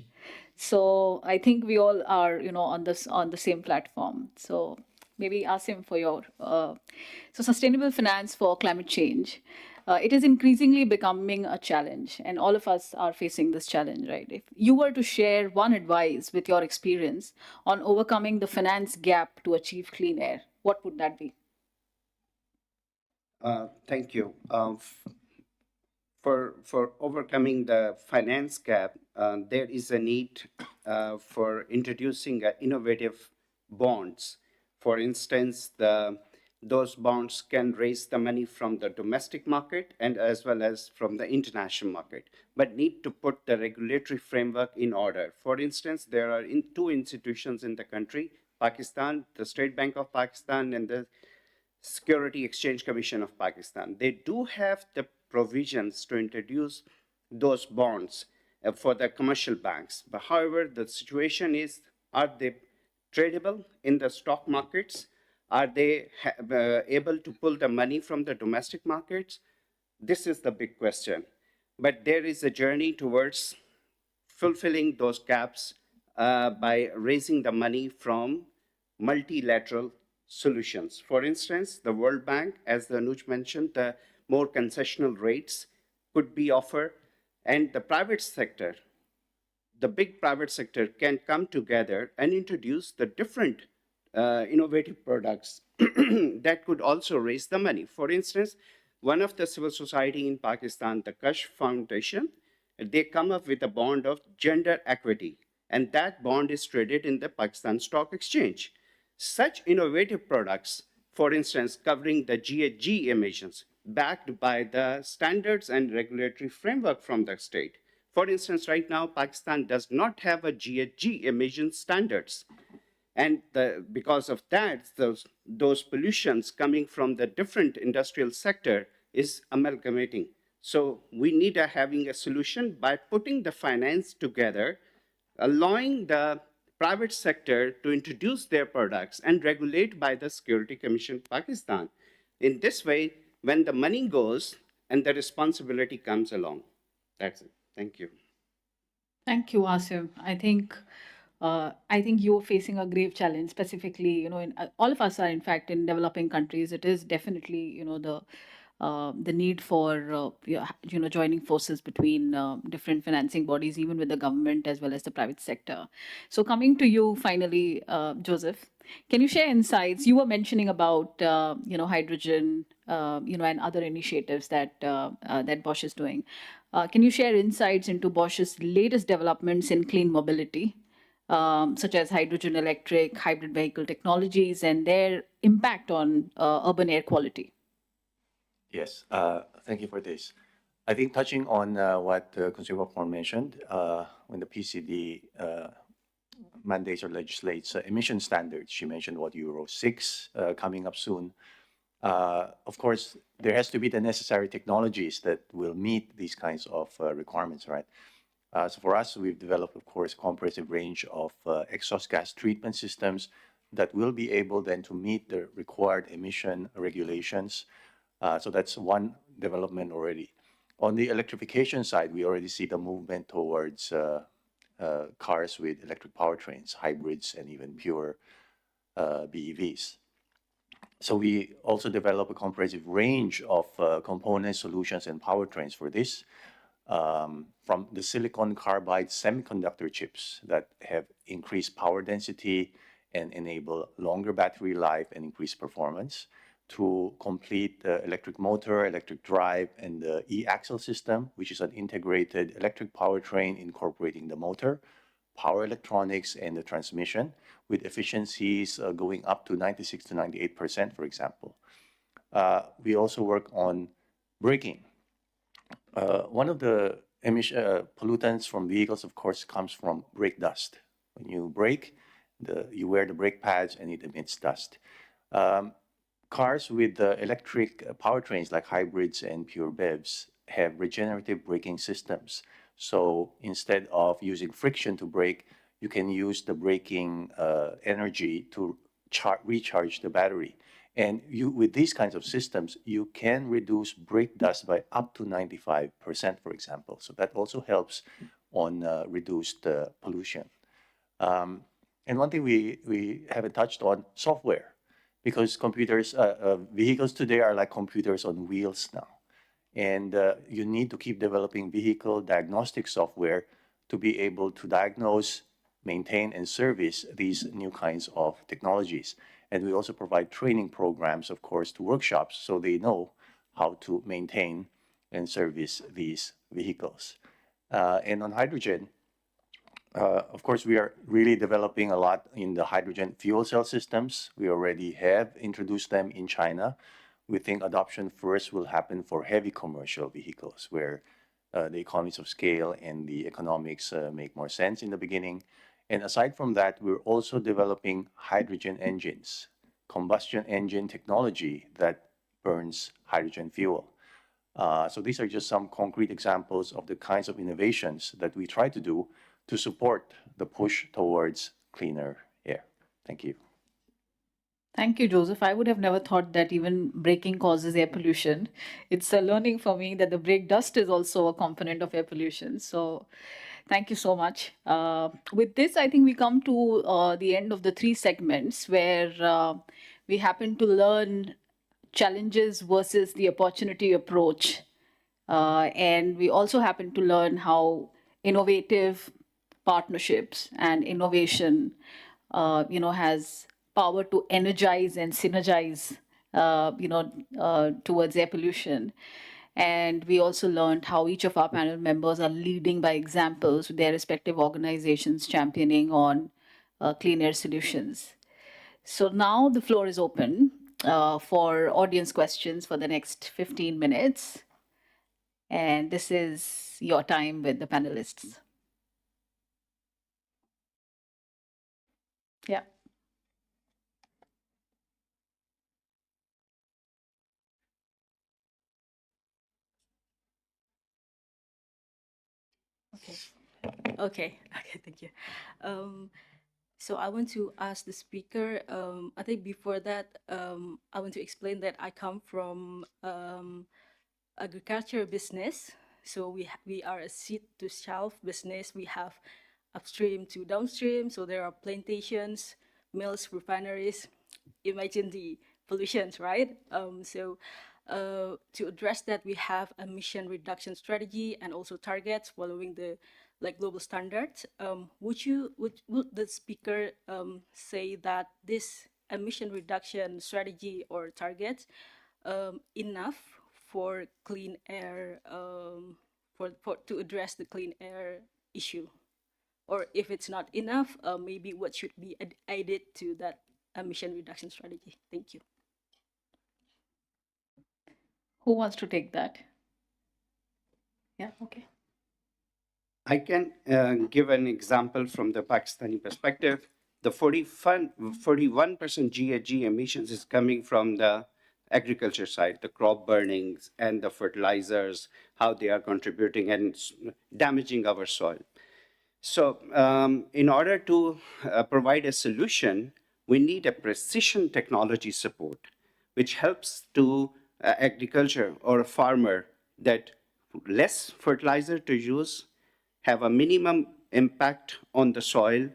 So I think we all are, on the same platform. So maybe Asim, for your so sustainable finance for climate change. It is increasingly becoming a challenge, and all of us are facing this challenge, right? If you were to share one advice with your experience on overcoming the finance gap to achieve clean air, what would that be? Thank you. For overcoming the finance gap, there is a need for introducing innovative bonds. For instance, those bonds can raise the money from the domestic market and as well as from the international market, but need to put the regulatory framework in order. For instance, there are two institutions in the country, Pakistan, the State Bank of Pakistan, and the Security Exchange Commission of Pakistan. They do have the provisions to introduce those bonds for the commercial banks. But however, the situation is, are they tradable in the stock markets? Are they able to pull the money from the domestic markets? This is the big question. But there is a journey towards fulfilling those gaps by raising the money from multilateral solutions. For instance, the World Bank, as the Anouj mentioned, the more concessional rates could be offered, and the private sector, the big private sector can come together and introduce the different innovative products that could also raise the money. For instance, one of the civil society in Pakistan, the Kash Foundation, they come up with a bond of gender equity, and that bond is traded in the Pakistan Stock Exchange. Such innovative products, for instance, covering the GHG emissions, backed by the standards and regulatory framework from the state. For instance, right now, Pakistan does not have a GHG emission standards. And because of that, those pollutions coming from the different industrial sector is amalgamating. So we need having a solution by putting the finance together, allowing the private sector to introduce their products and regulate by the Security Commission Pakistan. In this way, when the money goes and the responsibility comes along. That's it. Thank you. Thank you, Asim. I think you're facing a grave challenge. Specifically, all of us are, in fact, in developing countries. It is definitely, the need for joining forces between different financing bodies, even with the government as well as the private sector. So, coming to you finally, Joseph, can you share insights? You were mentioning about hydrogen, and other initiatives that that Bosch is doing. Can you share insights into Bosch's latest developments in clean mobility, such as hydrogen electric, hybrid vehicle technologies, and their impact on urban air quality? Yes, thank you for this. I think touching on what Siwaporn mentioned, when the PCD mandates or legislates emission standards, she mentioned what Euro 6 coming up soon. Of course, there has to be the necessary technologies that will meet these kinds of requirements, right? So for us, we've developed, of course, a comprehensive range of exhaust gas treatment systems that will be able then to meet the required emission regulations. So that's one development already. On the electrification side, we already see the movement towards cars with electric powertrains, hybrids, and even pure BEVs. So we also develop a comprehensive range of component solutions and powertrains for this, from the silicon carbide semiconductor chips that have increased power density and enable longer battery life and increased performance, to complete the electric motor, electric drive, and the e-axle system, which is an integrated electric powertrain incorporating the motor, power electronics, and the transmission, with efficiencies going up to 96 to 98%, for example. We also work on braking. One of the pollutants from vehicles, of course, comes from brake dust. When you brake, you wear the brake pads and it emits dust. Cars with electric powertrains like hybrids and pure BEVs have regenerative braking systems. So instead of using friction to brake, you can use the braking energy to recharge the battery. And with these kinds of systems, you can reduce brake dust by up to 95%, for example. So that also helps on reduced pollution. And one thing we haven't touched on, software, because vehicles today are like computers on wheels now. And you need to keep developing vehicle diagnostic software to be able to diagnose, maintain, and service these new kinds of technologies. And we also provide training programs, of course, to workshops so they know how to maintain and service these vehicles. And on hydrogen, of course, we are really developing a lot in the hydrogen fuel cell systems. We already have introduced them in China. We think adoption first will happen for heavy commercial vehicles, where the economies of scale and the economics make more sense in the beginning. And aside from that, we're also developing hydrogen engines, combustion engine technology that burns hydrogen fuel. So these are just some concrete examples of the kinds of innovations that we try to do to support the push towards cleaner air. Thank you. Thank you, Joseph. I would have never thought that even braking causes air pollution. It's a learning for me that the brake dust is also a component of air pollution. So thank you so much. With this, I think we come to the end of the three segments where we happen to learn challenges versus the opportunity approach. And we also happen to learn how innovative partnerships and innovation, has power to energize and synergize, towards air pollution. And we also learned how each of our panel members are leading by examples with their respective organizations championing on clean air solutions. So now the floor is open for audience questions for the next 15 minutes. And this is your time with the panelists. Yeah. Okay, thank you. So I want to ask the speaker, I think before that, I want to explain that I come from agriculture business. So we are a seed to shelf business. We have upstream to downstream. So there are plantations, mills, refineries. Imagine the pollutions, right? To address that, we have a emission reduction strategy and also targets following the global standards. Would the speaker say that this emission reduction strategy or targets enough for clean air, to address the clean air issue? Or if it's not enough, maybe what should be added to that emission reduction strategy? Thank you. Who wants to take that? Yeah, okay. I can give an example from the Pakistani perspective. The 41% GHG emissions is coming from the agriculture side, the crop burnings and the fertilizers, how they are contributing and damaging our soil. So in order to provide a solution, we need a precision technology support, which helps to agriculture or a farmer that less fertilizer to use, have a minimum impact on the soil,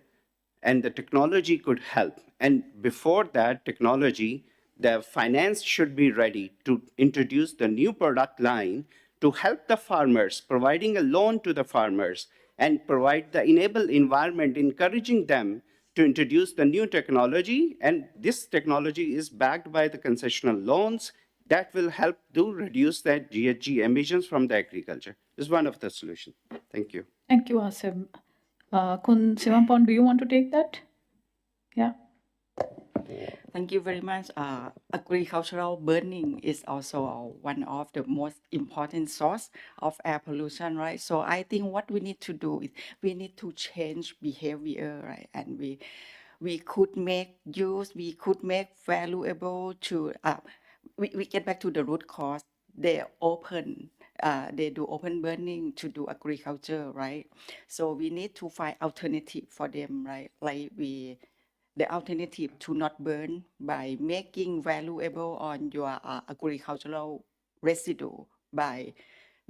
and the technology could help. And before that technology, the finance should be ready to introduce the new product line to help the farmers, providing a loan to the farmers and provide the enable environment, encouraging them to introduce the new technology. And this technology is backed by the concessional loans that will help to reduce that GHG emissions from the agriculture. This is one of the solutions. Thank you. Thank you, Asim. Kun Siwaporn, do you want to take that? Yeah. Thank you very much. Agricultural burning is also one of the most important source of air pollution, right? So I think what we need to do is we need to change behavior, right? And we could make use, we could make valuable to, we get back to the root cause. They do open burning to do agriculture, right? So we need to find alternative for them, right? Like we the alternative to not burn by making valuable on your agricultural residue by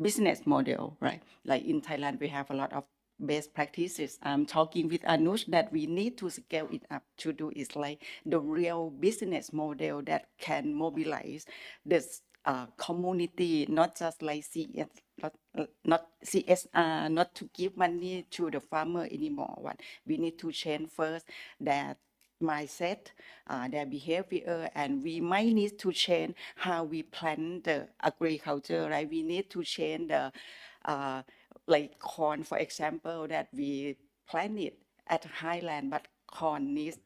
business model, right? Like in Thailand, we have a lot of best practices. I'm talking with Anouj that we need to scale it up to do is like the real business model that can mobilize this community, not just like CS, not CSR, not to give money to the farmer anymore. What we need to change first that mindset, their behavior, and we might need to change how we plan the agriculture, right? We need to change the, like corn, for example, that we plant it at highland, but corn needs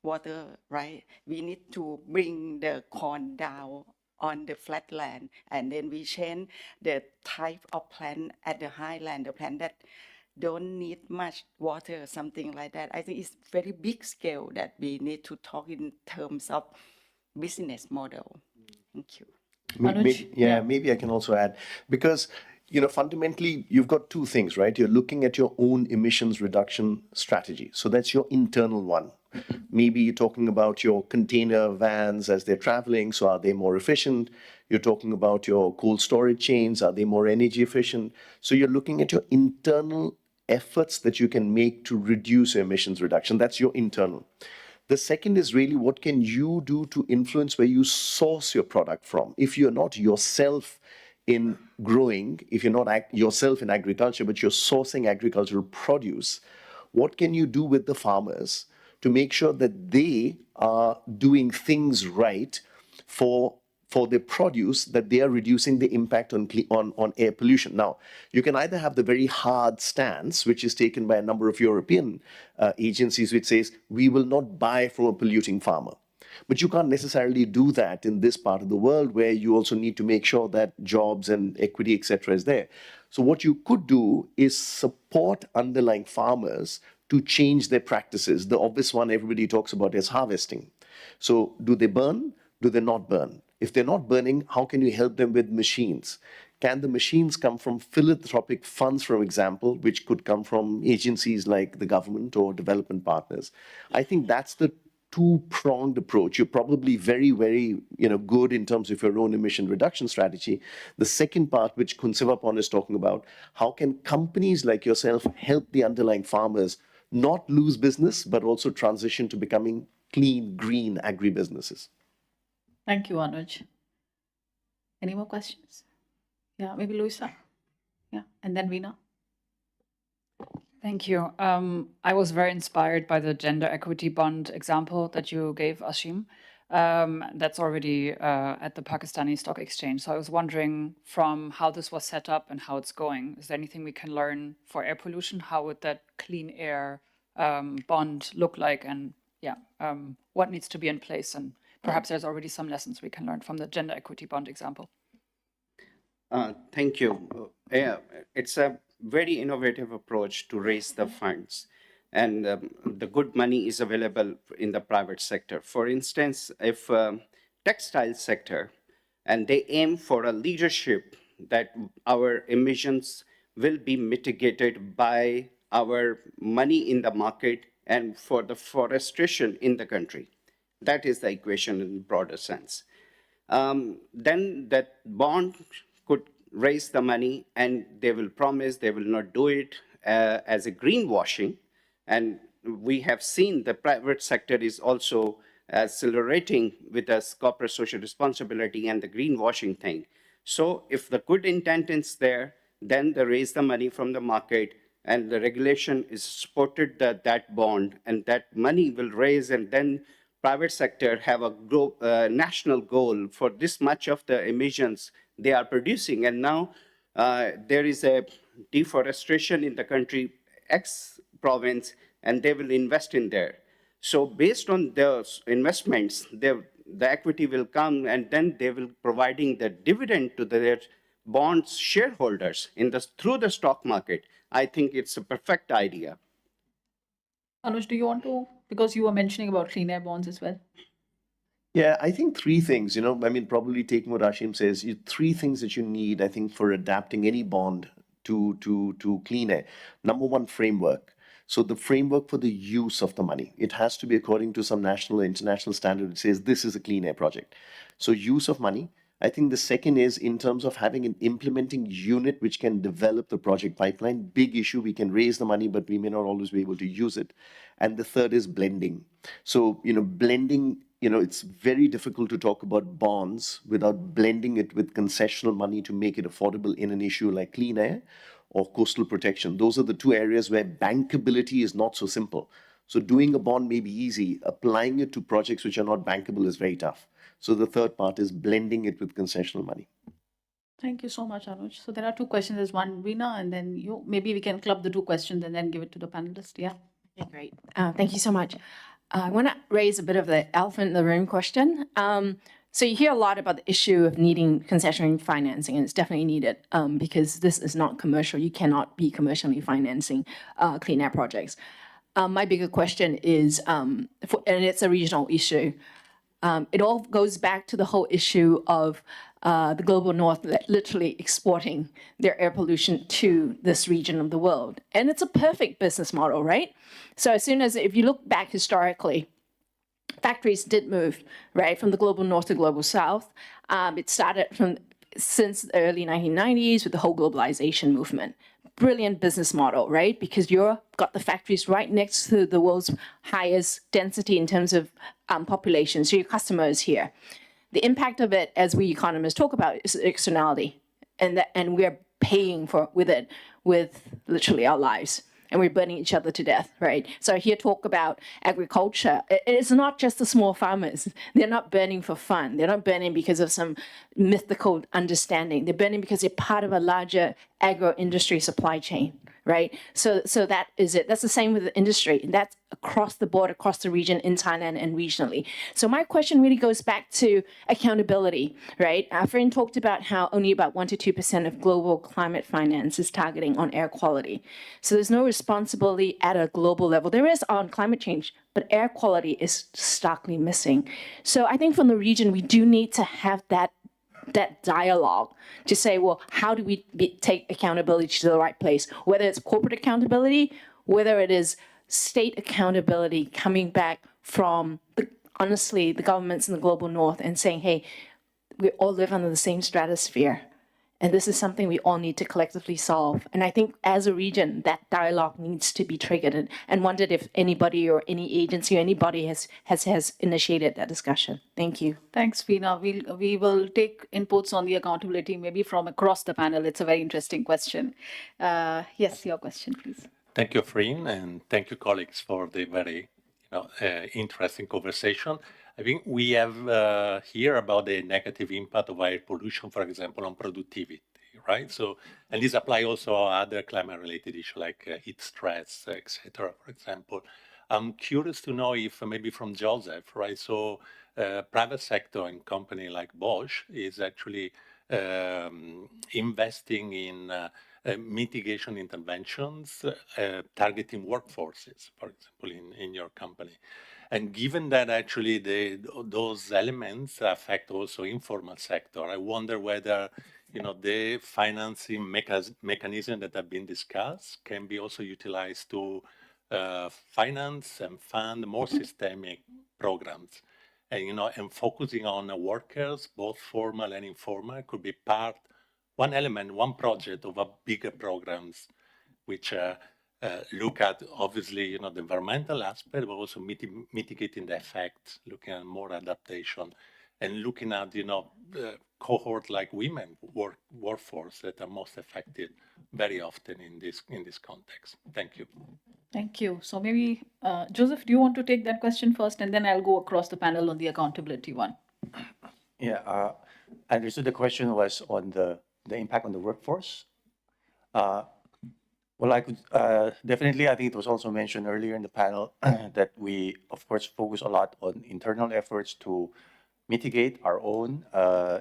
water, right? We need to bring the corn down on the flat land, and then we change the type of plant at the highland, the plant that don't need much water, something like that. I think it's very big scale that we need to talk in terms of business model. Thank you. Anuj? Yeah, maybe I can also add, because fundamentally you've got two things, right? You're looking at your own emissions reduction strategy. So that's your internal one. Maybe you're talking about your container vans as they're traveling. So are they more efficient? You're talking about your cold storage chains. Are they more energy efficient? So you're looking at your internal efforts that you can make to reduce your emissions reduction. That's your internal. The second is really what can you do to influence where you source your product from? If you're not yourself in growing, if you're not yourself in agriculture, but you're sourcing agricultural produce, what can you do with the farmers to make sure that they are doing things right for the produce, that they are reducing the impact on air pollution? Now, you can either have the very hard stance, which is taken by a number of European agencies, which says, we will not buy from a polluting farmer. But you can't necessarily do that in this part of the world where you also need to make sure that jobs and equity, etc., is there. So what you could do is support underlying farmers to change their practices. The obvious one everybody talks about is harvesting. So do they burn? Do they not burn? If they're not burning, how can you help them with machines? Can the machines come from philanthropic funds, for example, which could come from agencies like the government or development partners? I think that's the two-pronged approach. You're probably very, very good in terms of your own emission reduction strategy. The second part, which Siwaporn is talking about, how can companies like yourself help the underlying farmers not lose business, but also transition to becoming clean, green agribusinesses? Thank you, Anuj. Any more questions? Yeah, maybe Luisa. Yeah, and then Veena. Thank you. I was very inspired by the gender equity bond example that you gave, Asim. That's already at the Pakistani Stock Exchange. So I was wondering from how this was set up and how it's going, is there anything we can learn for air pollution? How would that clean air bond look like? And what needs to be in place? And perhaps there's already some lessons we can learn from the gender equity bond example. Thank you. Yeah, it's a very innovative approach to raise the funds, and the good money is available in the private sector. For instance, if textile sector, and they aim for a leadership that our emissions will be mitigated by our money in the market and for the forestation in the country. That is the equation in broader sense. Then that bond could raise the money, and they will promise they will not do it as a greenwashing. And we have seen the private sector is also accelerating with the corporate social responsibility and the greenwashing thing. So if the good intent is there, then they raise the money from the market, and the regulation is supported that bond, and that money will raise, and then private sector have a national goal for this much of the emissions they are producing. And now there is a deforestation in the country, X province, and they will invest in there. So based on those investments, the equity will come, and then they will providing the dividend to their bonds shareholders through the stock market. I think it's a perfect idea. Anuj, do you want to, because you were mentioning about clean air bonds as well? Yeah, I think three things, probably taking what Asim says, three things that you need, I think, for adapting any bond to clean air. Number one, framework. So the framework for the use of the money, it has to be according to some national or international standard. It says this is a clean air project. So use of money. I think the second is in terms of having an implementing unit which can develop the project pipeline. Big issue. We can raise the money, but we may not always be able to use it. And the third is blending. So, blending, it's very difficult to talk about bonds without blending it with concessional money to make it affordable in an issue like clean air or coastal protection. Those are the two areas where bankability is not so simple. So doing a bond may be easy. Applying it to projects which are not bankable is very tough. So the third part is blending it with concessional money. Thank you so much, Anouj. So there are two questions. There's one, Veena, and then you. Maybe we can club the two questions and then give it to the panelists. Yeah. Okay, great. Thank you so much. I want to raise a bit of the elephant in the room question. So you hear a lot about the issue of needing concessionary financing, and it's definitely needed because this is not commercial. You cannot be commercially financing clean air projects. My bigger question is, and it's a regional issue, it all goes back to the whole issue of the global north literally exporting their air pollution to this region of the world. And it's a perfect business model, right? So as soon as, if you look back historically, factories did move, right, from the global north to global south. It started since the early 1990s with the whole globalization movement. Brilliant business model, right? Because you've got the factories right next to the world's highest density in terms of population. So your customer is here. The impact of it, as we economists talk about, is externality. And we're paying with it with literally our lives. And we're burning each other to death, right? So I hear talk about agriculture. It's not just the small farmers. They're not burning for fun. They're not burning because of some mythical understanding. They're burning because they're part of a larger agro-industry supply chain, right? So that is it. That's the same with the industry. That's across the board, across the region, in Thailand and regionally. So my question really goes back to accountability, right? Aafreen talked about how only about 1% to 2% of global climate finance is targeting on air quality. So there's no responsibility at a global level. There is on climate change, but air quality is starkly missing. So I think from the region, we do need to have that dialogue to say, well, how do we take accountability to the right place? Whether it's corporate accountability, whether it is state accountability coming back from, honestly, the governments in the global north and saying, hey, we all live under the same stratosphere. And this is something we all need to collectively solve. And I think as a region, that dialogue needs to be triggered, and wondered if anybody or any agency or anybody has initiated that discussion. Thank you. Thanks, Veena. We will take inputs on the accountability maybe from across the panel. It's a very interesting question. Yes, your question, please. Thank you, Aafreen, and thank you, colleagues, for the very interesting conversation. I think we have here about the negative impact of air pollution, for example, on productivity, right? So, and this applies also to other climate-related issues like heat stress, etc. For example, I'm curious to know if maybe from Joseph, right? So, private sector and company like Bosch is actually investing in mitigation interventions targeting workforces, for example, in your company. And given that actually those elements affect also informal sector, I wonder whether the financing mechanism that have been discussed can be also utilized to finance and fund more systemic programs. And focusing on workers, both formal and informal, could be one element, one project of a bigger programs, which look at obviously the environmental aspect, but also mitigating the effect, looking at more adaptation, and looking at cohort like women workforce that are most affected very often in this context. Thank you. Thank you. So maybe Joseph, do you want to take that question first, and then I'll go across the panel on the accountability one. Yeah, I understood the question was on the impact on the workforce. Well, I could definitely, I think it was also mentioned earlier in the panel that we, of course, focus a lot on internal efforts to mitigate our own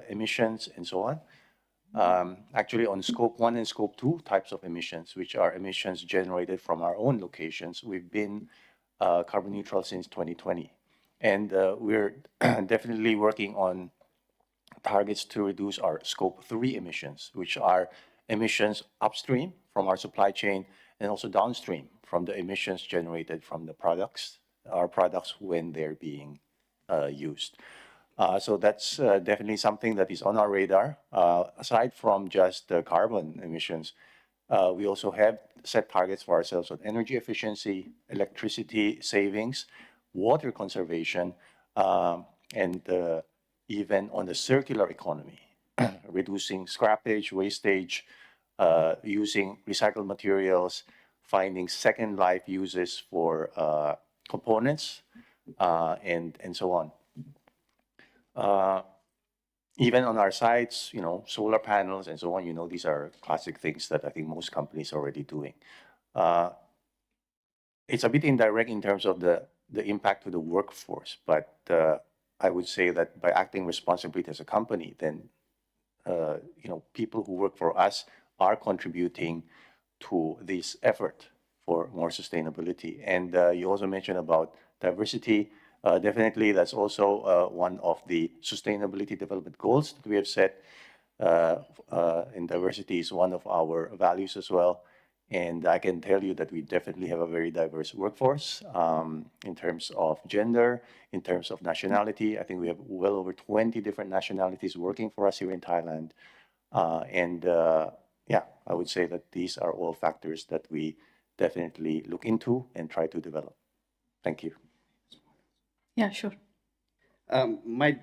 emissions and so on. Actually, on scope 1 and scope 2 types of emissions, which are emissions generated from our own locations, we've been carbon neutral since 2020. And we're definitely working on targets to reduce our scope 3 emissions, which are emissions upstream from our supply chain and also downstream from the emissions generated from the products, our products when they're being used. So that's definitely something that is on our radar. Aside from just the carbon emissions, we also have set targets for ourselves on energy efficiency, electricity savings, water conservation, and even on the circular economy, reducing scrappage, wastage, using recycled materials, finding second life uses for components, and so on. Even on our sites, solar panels and so on, these are classic things that I think most companies are already doing. It's a bit indirect in terms of the impact to the workforce, but I would say that by acting responsibly as a company, then people who work for us are contributing to this effort for more sustainability. And you also mentioned about diversity. Definitely, that's also one of the sustainability development goals that we have set. And diversity is one of our values as well. And I can tell you that we definitely have a very diverse workforce in terms of gender, in terms of nationality. I think we have well over 20 different nationalities working for us here in Thailand. Yeah, I would say that these are all factors that we definitely look into and try to develop. Thank you. Yeah, sure. My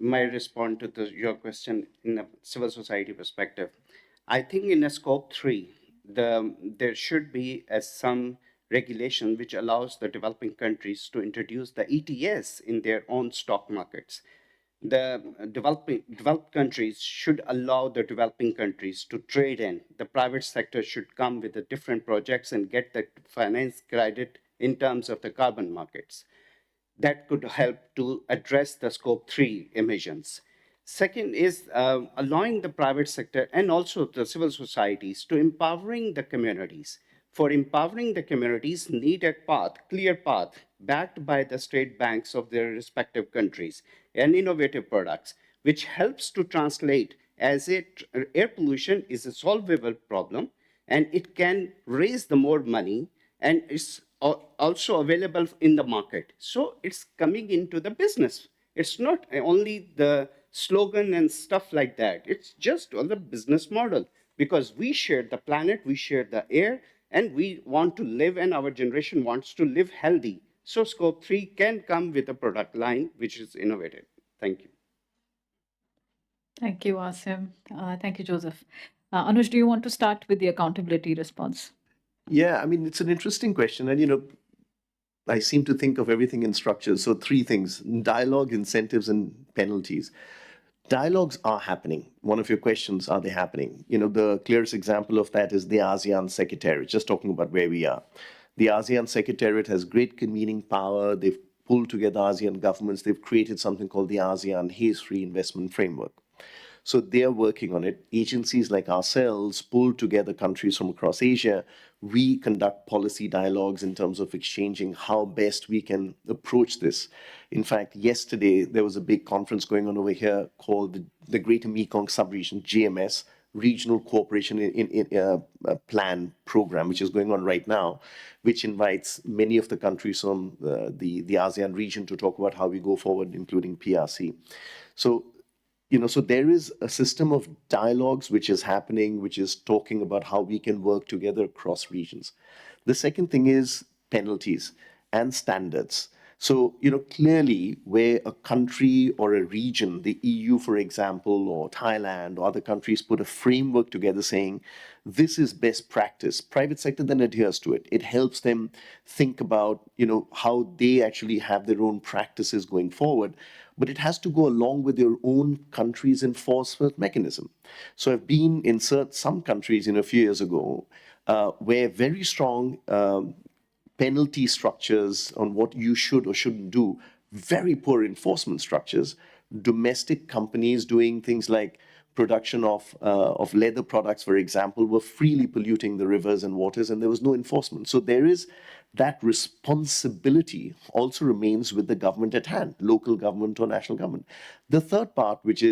response to your question in a civil society perspective, I think in a scope 3, there should be some regulation which allows the developing countries to introduce the ETS in their own stock markets. The developed countries should allow the developing countries to trade in. The private sector should come with the different projects and get the finance credit in terms of the carbon markets. That could help to address the scope 3 emissions. Second is allowing the private sector and also the civil societies to empowering the communities. For empowering the communities, need a clear path, backed by the state banks of their respective countries and innovative products, which helps to translate as air pollution is a solvable problem and it can raise the more money and it's also available in the market. So it's coming into the business. It's not only the slogan and stuff like that. It's just on the business model because we share the planet, we share the air, and we want to live and our generation wants to live healthy. So scope 3 can come with a product line which is innovative. Thank you. Thank you, Asim. Thank you, Joseph. Anouj, do you want to start with the accountability response? Yeah, I mean, it's an interesting question. And, I seem to think of everything in structures. So 3 things: dialogue, incentives, and penalties. Dialogues are happening. One of your questions, are they happening? The clearest example of that is the ASEAN Secretariat, just talking about where we are. The ASEAN Secretariat has great convening power. They've pulled together ASEAN governments. They've created something called the ASEAN Haze-Free Investment Framework. So they're working on it. Agencies like ourselves pull together countries from across Asia. We conduct policy dialogues in terms of exchanging how best we can approach this. In fact, yesterday, there was a big conference going on over here called the Greater Mekong Subregion, GMS, Regional Cooperation in Plan Program, which is going on right now, which invites many of the countries from the ASEAN region to talk about how we go forward, including PRC. So there is a system of dialogues which is happening, which is talking about how we can work together across regions. The second thing is penalties and standards. So, clearly where a country or a region, the EU, for example, or Thailand or other countries put a framework together saying, this is best practice, private sector then adheres to it. It helps them think about, how they actually have their own practices going forward. But it has to go along with your own country's enforcement mechanism. So I've been in some countries, a few years ago, where very strong penalty structures on what you should or shouldn't do, very poor enforcement structures, domestic companies doing things like production of leather products, for example, were freely polluting the rivers and waters, and there was no enforcement. So there is that responsibility also remains with the government at hand, local government or national government. The third part, which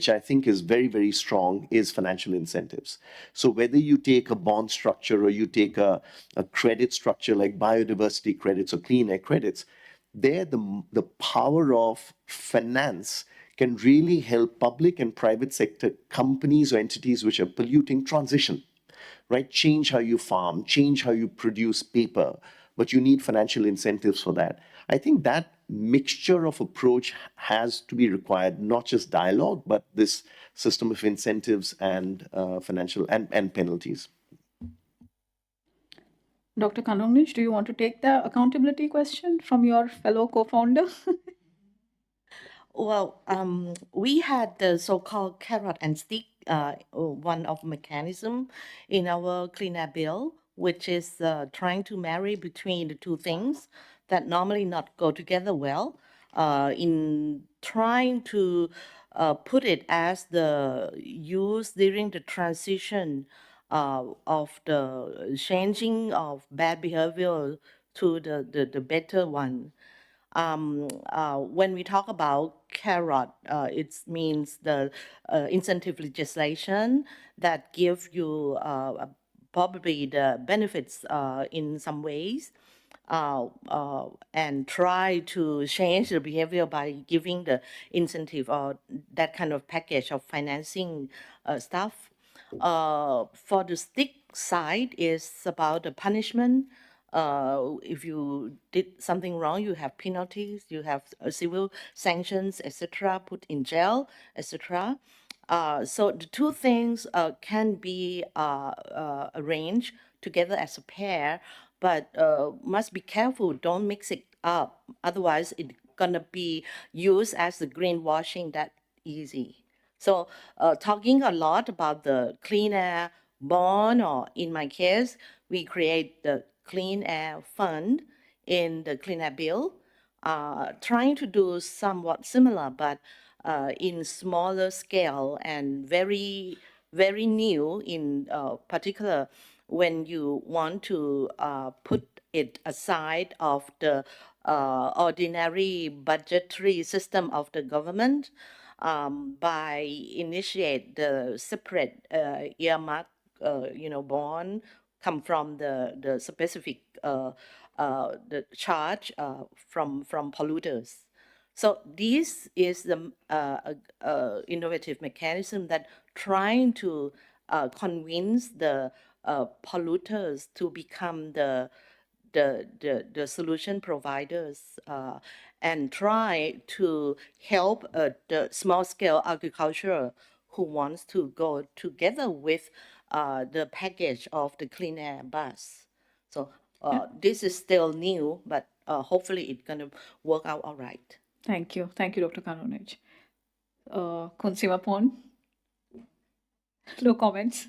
I think is very, very strong, is financial incentives. So whether you take a bond structure or you take a credit structure like biodiversity credits or clean air credits, there the power of finance can really help public and private sector companies or entities which are polluting transition, right? Change how you farm, change how you produce paper, but you need financial incentives for that. I think that mixture of approach has to be required, not just dialogue, but this system of incentives and financial and penalties. Dr. Kanongnij, do you want to take the accountability question from your fellow co-founder? Well, we had the so-called carrot and stick, one of mechanism in our clean air bill, which is trying to marry between the two things that normally not go together well, in trying to put it as the use during the transition of the changing of bad behavior to the better one. When we talk about carrot, it means the incentive legislation that give you probably the benefits in some ways, and try to change the behavior by giving the incentive or that kind of package of financing stuff. For the stick side is about the punishment. If you did something wrong, you have penalties, you have civil sanctions, etc., put in jail, etc. So the two things can be arranged together as a pair, but must be careful, don't mix it up. Otherwise, it's gonna be used as the greenwashing that easy. So talking a lot about the clean air bond, or in my case, we create the clean air fund in the clean air bill, trying to do somewhat similar, but in smaller scale and very, very new in particular when you want to put it aside of the ordinary budgetary system of the government, by initiate the separate earmark, bond come from the specific the charge from polluters. So this is the innovative mechanism that trying to convince the polluters to become the solution providers, and try to help the small scale agriculture who wants to go together with the package of the clean air bus. So this is still new, but hopefully it's going to work out all right. Thank you, Dr. Kanongnij. Siwaporn, no comments.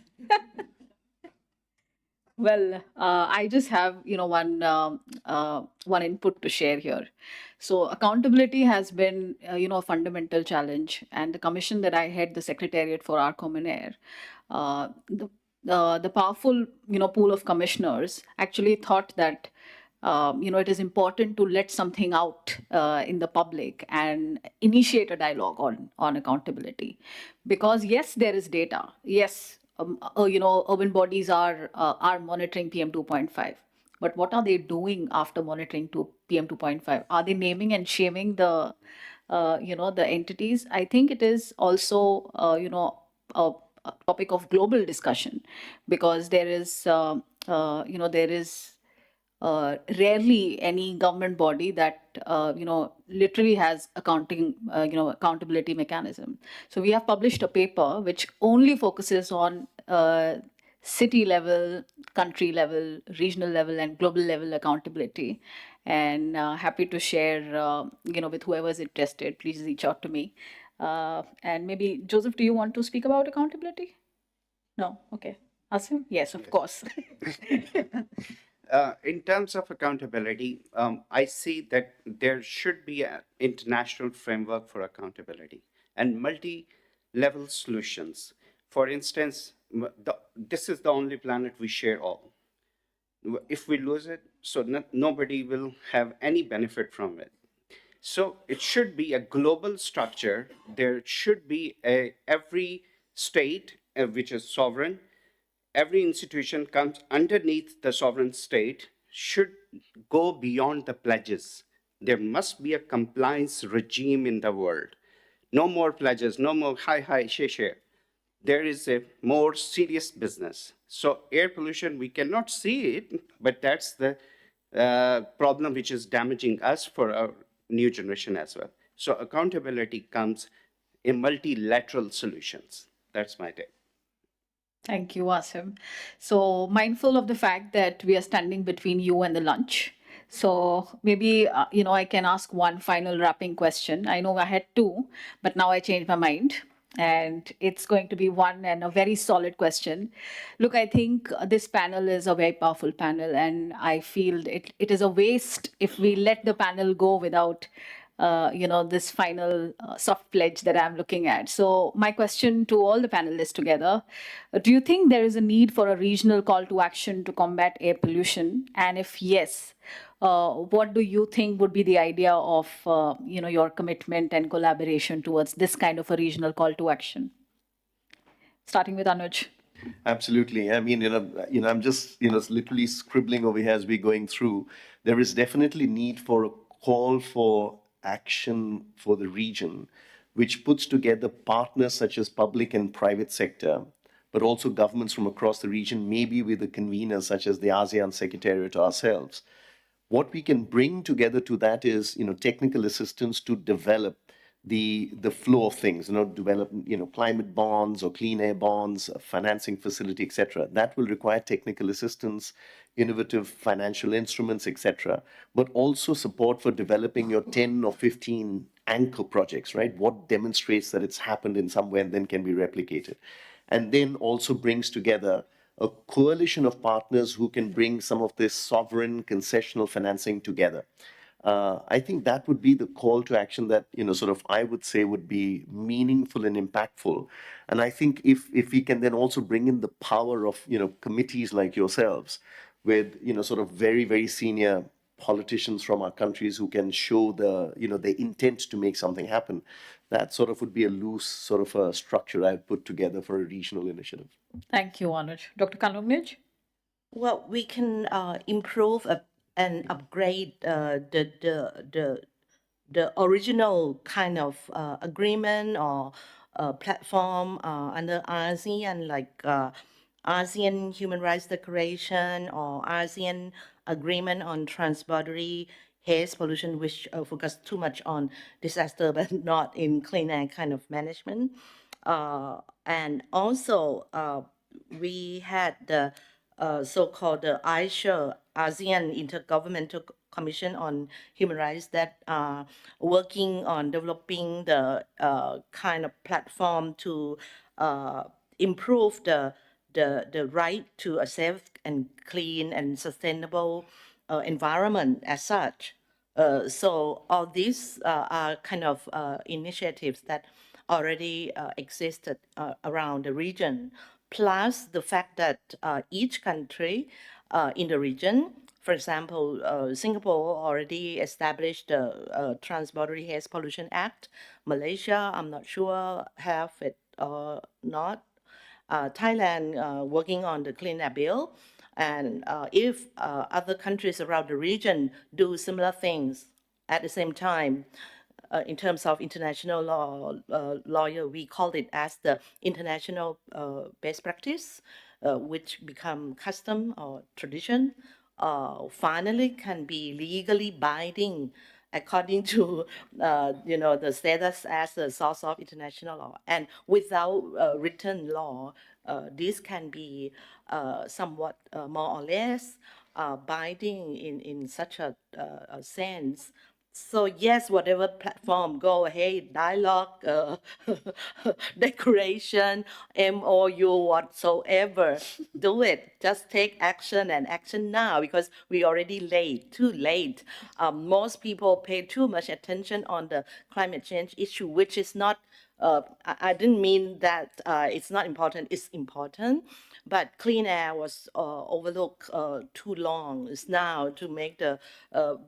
Well, I just have one input to share here. So accountability has been a fundamental challenge, and the commission that I head, the Secretariat for our Common Air, the powerful pool of commissioners actually thought that it is important to let something out in the public and initiate a dialogue on accountability, because yes, there is data. Yes, urban bodies are monitoring PM 2.5. But what are they doing after monitoring PM 2.5? Are they naming and shaming the entities? I think it is also a topic of global discussion, because there is rarely any government body that literally has accountability mechanism. So we have published a paper which only focuses on city level, country level, regional level, and global level accountability. And happy to share with whoever is interested. Please reach out to me. And maybe Joseph, do you want to speak about accountability? No. Okay. Asim? Yes, of course. In terms of accountability, I see that there should be an international framework for accountability, and level solutions. For instance, this is the only planet we share all. If we lose it, so nobody will have any benefit from it. So it should be a global structure. There should be every state, which is sovereign, every institution comes underneath the sovereign state, should go beyond the pledges. There must be a compliance regime in the world. No more pledges, no more hi, share. There is a more serious business. So air pollution, we cannot see it, but that's the problem which is damaging us for our new generation as well. So accountability comes in multilateral solutions. That's my take. Thank you, Asim. So, mindful of the fact that we are standing between you and the lunch. So, maybe, I can ask one final wrapping question. I know I had two, but now I changed my mind. And it's going to be one and a very solid question. Look, I think this panel is a very powerful panel, and I feel it is a waste if we let the panel go without this final soft pledge that I'm looking at. So my question to all the panelists together, do you think there is a need for a regional call to action to combat air pollution? And if yes, what do you think would be the idea of, your commitment and collaboration towards this kind of a regional call to action? Starting with Anouj. Absolutely. I mean, I'm just, literally scribbling over here as we're going through. There is definitely need for a call for action for the region, which puts together partners such as public and private sector, but also governments from across the region, maybe with a convener such as the ASEAN Secretariat or ourselves. What we can bring together to that is, technical assistance to develop the flow of things, develop, climate bonds or clean air bonds, a financing facility, etc. That will require technical assistance, innovative financial instruments, etc. But also support for developing your 10 or 15 anchor projects, right? What demonstrates that it's happened in somewhere and then can be replicated. And then also brings together a coalition of partners who can bring some of this sovereign concessional financing together. I think that would be the call to action that, I would say would be meaningful and impactful. And I think if we can then also bring in the power of, committees like yourselves with, very, very senior politicians from our countries who can show the intent to make something happen, that would be a loose a structure I'd put together for a regional initiative. Thank you, Anouj. Dr. Kanongnij? Well, we can improve and upgrade the original kind of agreement or platform under ASEAN, like ASEAN Human Rights Declaration or ASEAN Agreement on Transboundary Haze Pollution, which focus too much on disaster but not in clean air kind of management. And also, we had the so-called the AISHA, ASEAN Intergovernmental Commission on Human Rights, that are working on developing the kind of platform to improve the right to a safe and clean and sustainable environment as such. So all these are kind of initiatives that already existed around the region, plus the fact that each country in the region, for example, Singapore already established the Transboundary Haze Pollution Act. Malaysia, I'm not sure have it or not. Thailand working on the Clean Air Bill. And if other countries around the region do similar things at the same time, in terms of international law, we call it as the international best practice, which become custom or tradition, finally can be legally binding according to the status as a source of international law. And without written law, this can be somewhat more or less binding in such a sense. So yes, whatever platform, go ahead, dialogue, declaration, MOU, whatsoever, do it. Just take action and action now, because we already late, too late. Most people pay too much attention on the climate change issue, which is not I didn't mean that it's not important. It's important, but clean air was overlooked too long. It's now to make the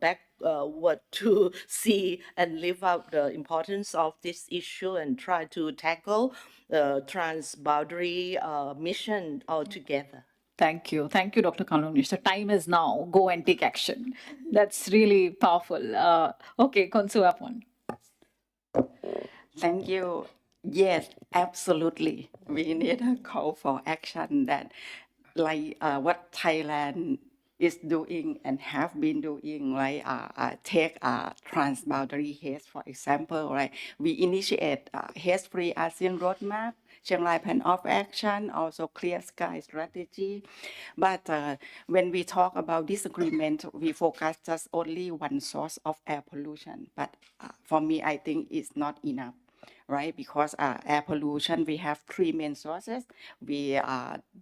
backward to see and live out the importance of this issue and try to tackle the transboundary mission altogether. Thank you. Thank you, Dr. Kanongnij. The time is now. Go and take action. That's really powerful. Okay, Siwaporn. Thank you. Yes, absolutely. We need a call for action that, like what Thailand is doing and have been doing, like take transboundary haze, for example, right? We initiate haze-free ASEAN roadmap, Chiang Rai plan of action, also clear sky strategy. But when we talk about disagreement, we focus just only one source of air pollution. But for me, I think it's not enough, right? Because air pollution, we have three main sources. We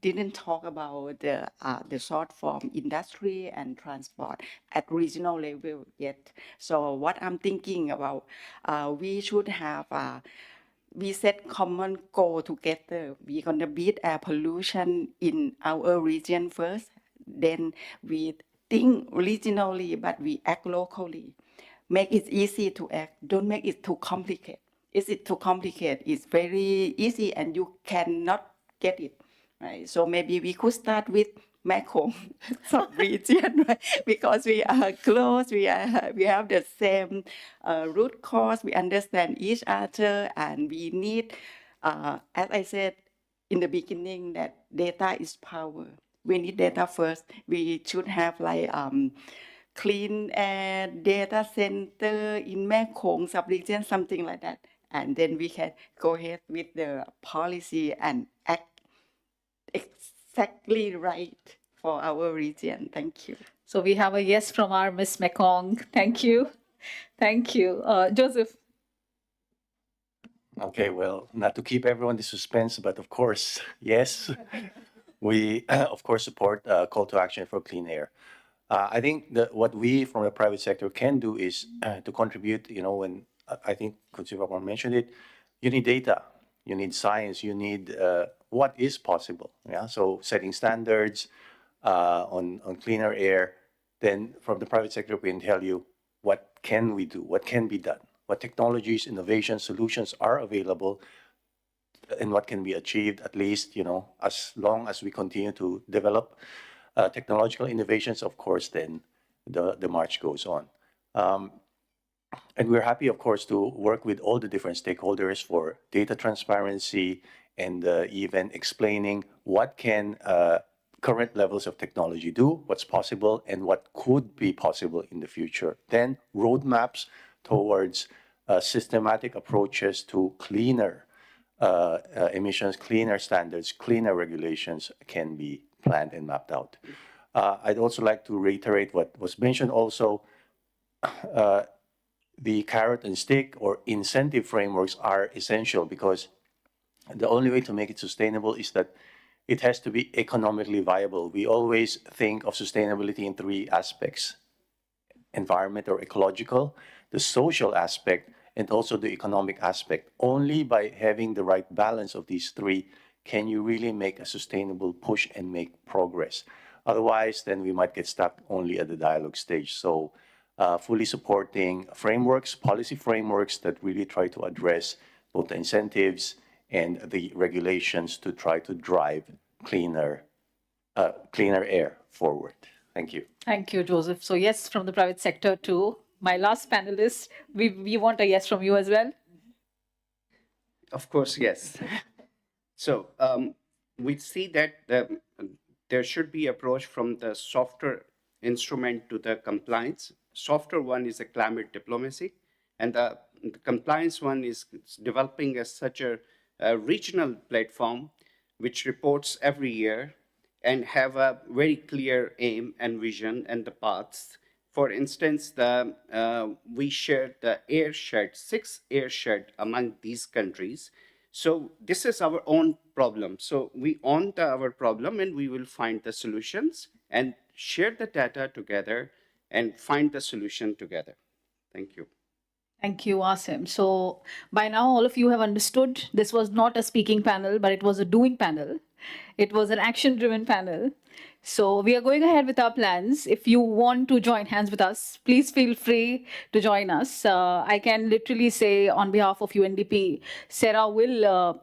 didn't talk about the short form industry and transport at regional level yet. So what I'm thinking about, we should have we set common goal together. We're gonna beat air pollution in our region first. Then we think regionally, but we act locally. Make it easy to act. Don't make it too complicated. Is it too complicated? It's very easy and you cannot get it, right? So maybe we could start with Mekong sub-region, right? Because we are close, we have the same root cause, we understand each other, and we need, as I said in the beginning, that data is power. We need data first. We should have like clean air data center in Mekong sub-region, something like that. And then we can go ahead with the policy and act exactly right for our region. Thank you. So we have a yes from our Miss Mekong. Thank you. Thank you. Joseph. Okay, well, not to keep everyone in suspense, but of course, yes, we of course support call to action for clean air. I think that what we from the private sector can do is to contribute. You know, when I think Siwaporn mentioned it, you need data, you need science, you need what is possible. Yeah, so setting standards on cleaner air. Then from the private sector, we can tell you what can we do, what can be done, what technologies, innovations, solutions are available, and what can be achieved. At least, you know, as long as we continue to develop technological innovations, of course, then the march goes on. And we're happy, of course, to work with all the different stakeholders for data transparency and even explaining what can current levels of technology do, what's possible, and what could be possible in the future. Then roadmaps towards systematic approaches to cleaner emissions, cleaner standards, cleaner regulations can be planned and mapped out. I'd also like to reiterate what was mentioned also. The carrot and stick or incentive frameworks are essential because the only way to make it sustainable is that it has to be economically viable. We always think of sustainability in three aspects: environment or ecological, the social aspect, and also the economic aspect. Only by having the right balance of these three can you really make a sustainable push and make progress. Otherwise, then we might get stuck only at the dialogue stage. So fully supporting frameworks, policy frameworks that really try to address both the incentives and the regulations to try to drive cleaner air forward. Thank you. Thank you, Joseph. So yes, from the private sector too. My last panelist, we want a yes from you as well. Of course, yes. So we see that there should be approach from the softer instrument to the compliance. Softer one is a climate diplomacy, and the compliance one is developing as such a regional platform which reports every year and have a very clear aim and vision and the paths. For instance, we shared the airshed, 6 airshed among these countries. So this is our own problem. So we own our problem and we will find the solutions and share the data together and find the solution together. Thank you. Thank you, Asim. So by now, all of you have understood this was not a speaking panel, but it was a doing panel. It was an action-driven panel. So we are going ahead with our plans. If you want to join hands with us, please feel free to join us. I can literally say on behalf of UNDP, Sarah will,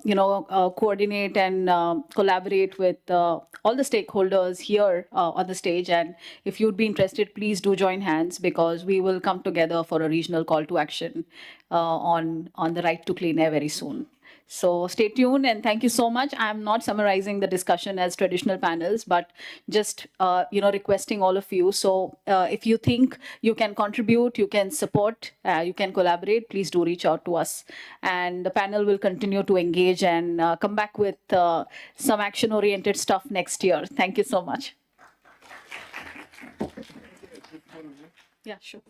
coordinate and collaborate with all the stakeholders here on the stage. And if you'd be interested, please do join hands because we will come together for a regional call to action on the right to clean air very soon. So stay tuned and thank you so much. I'm not summarizing the discussion as traditional panels, but just requesting all of you. So if you think you can contribute, you can support, you can collaborate, please do reach out to us. And the panel will continue to engage and come back with some action-oriented stuff next year. Thank you so much. Yeah, sure.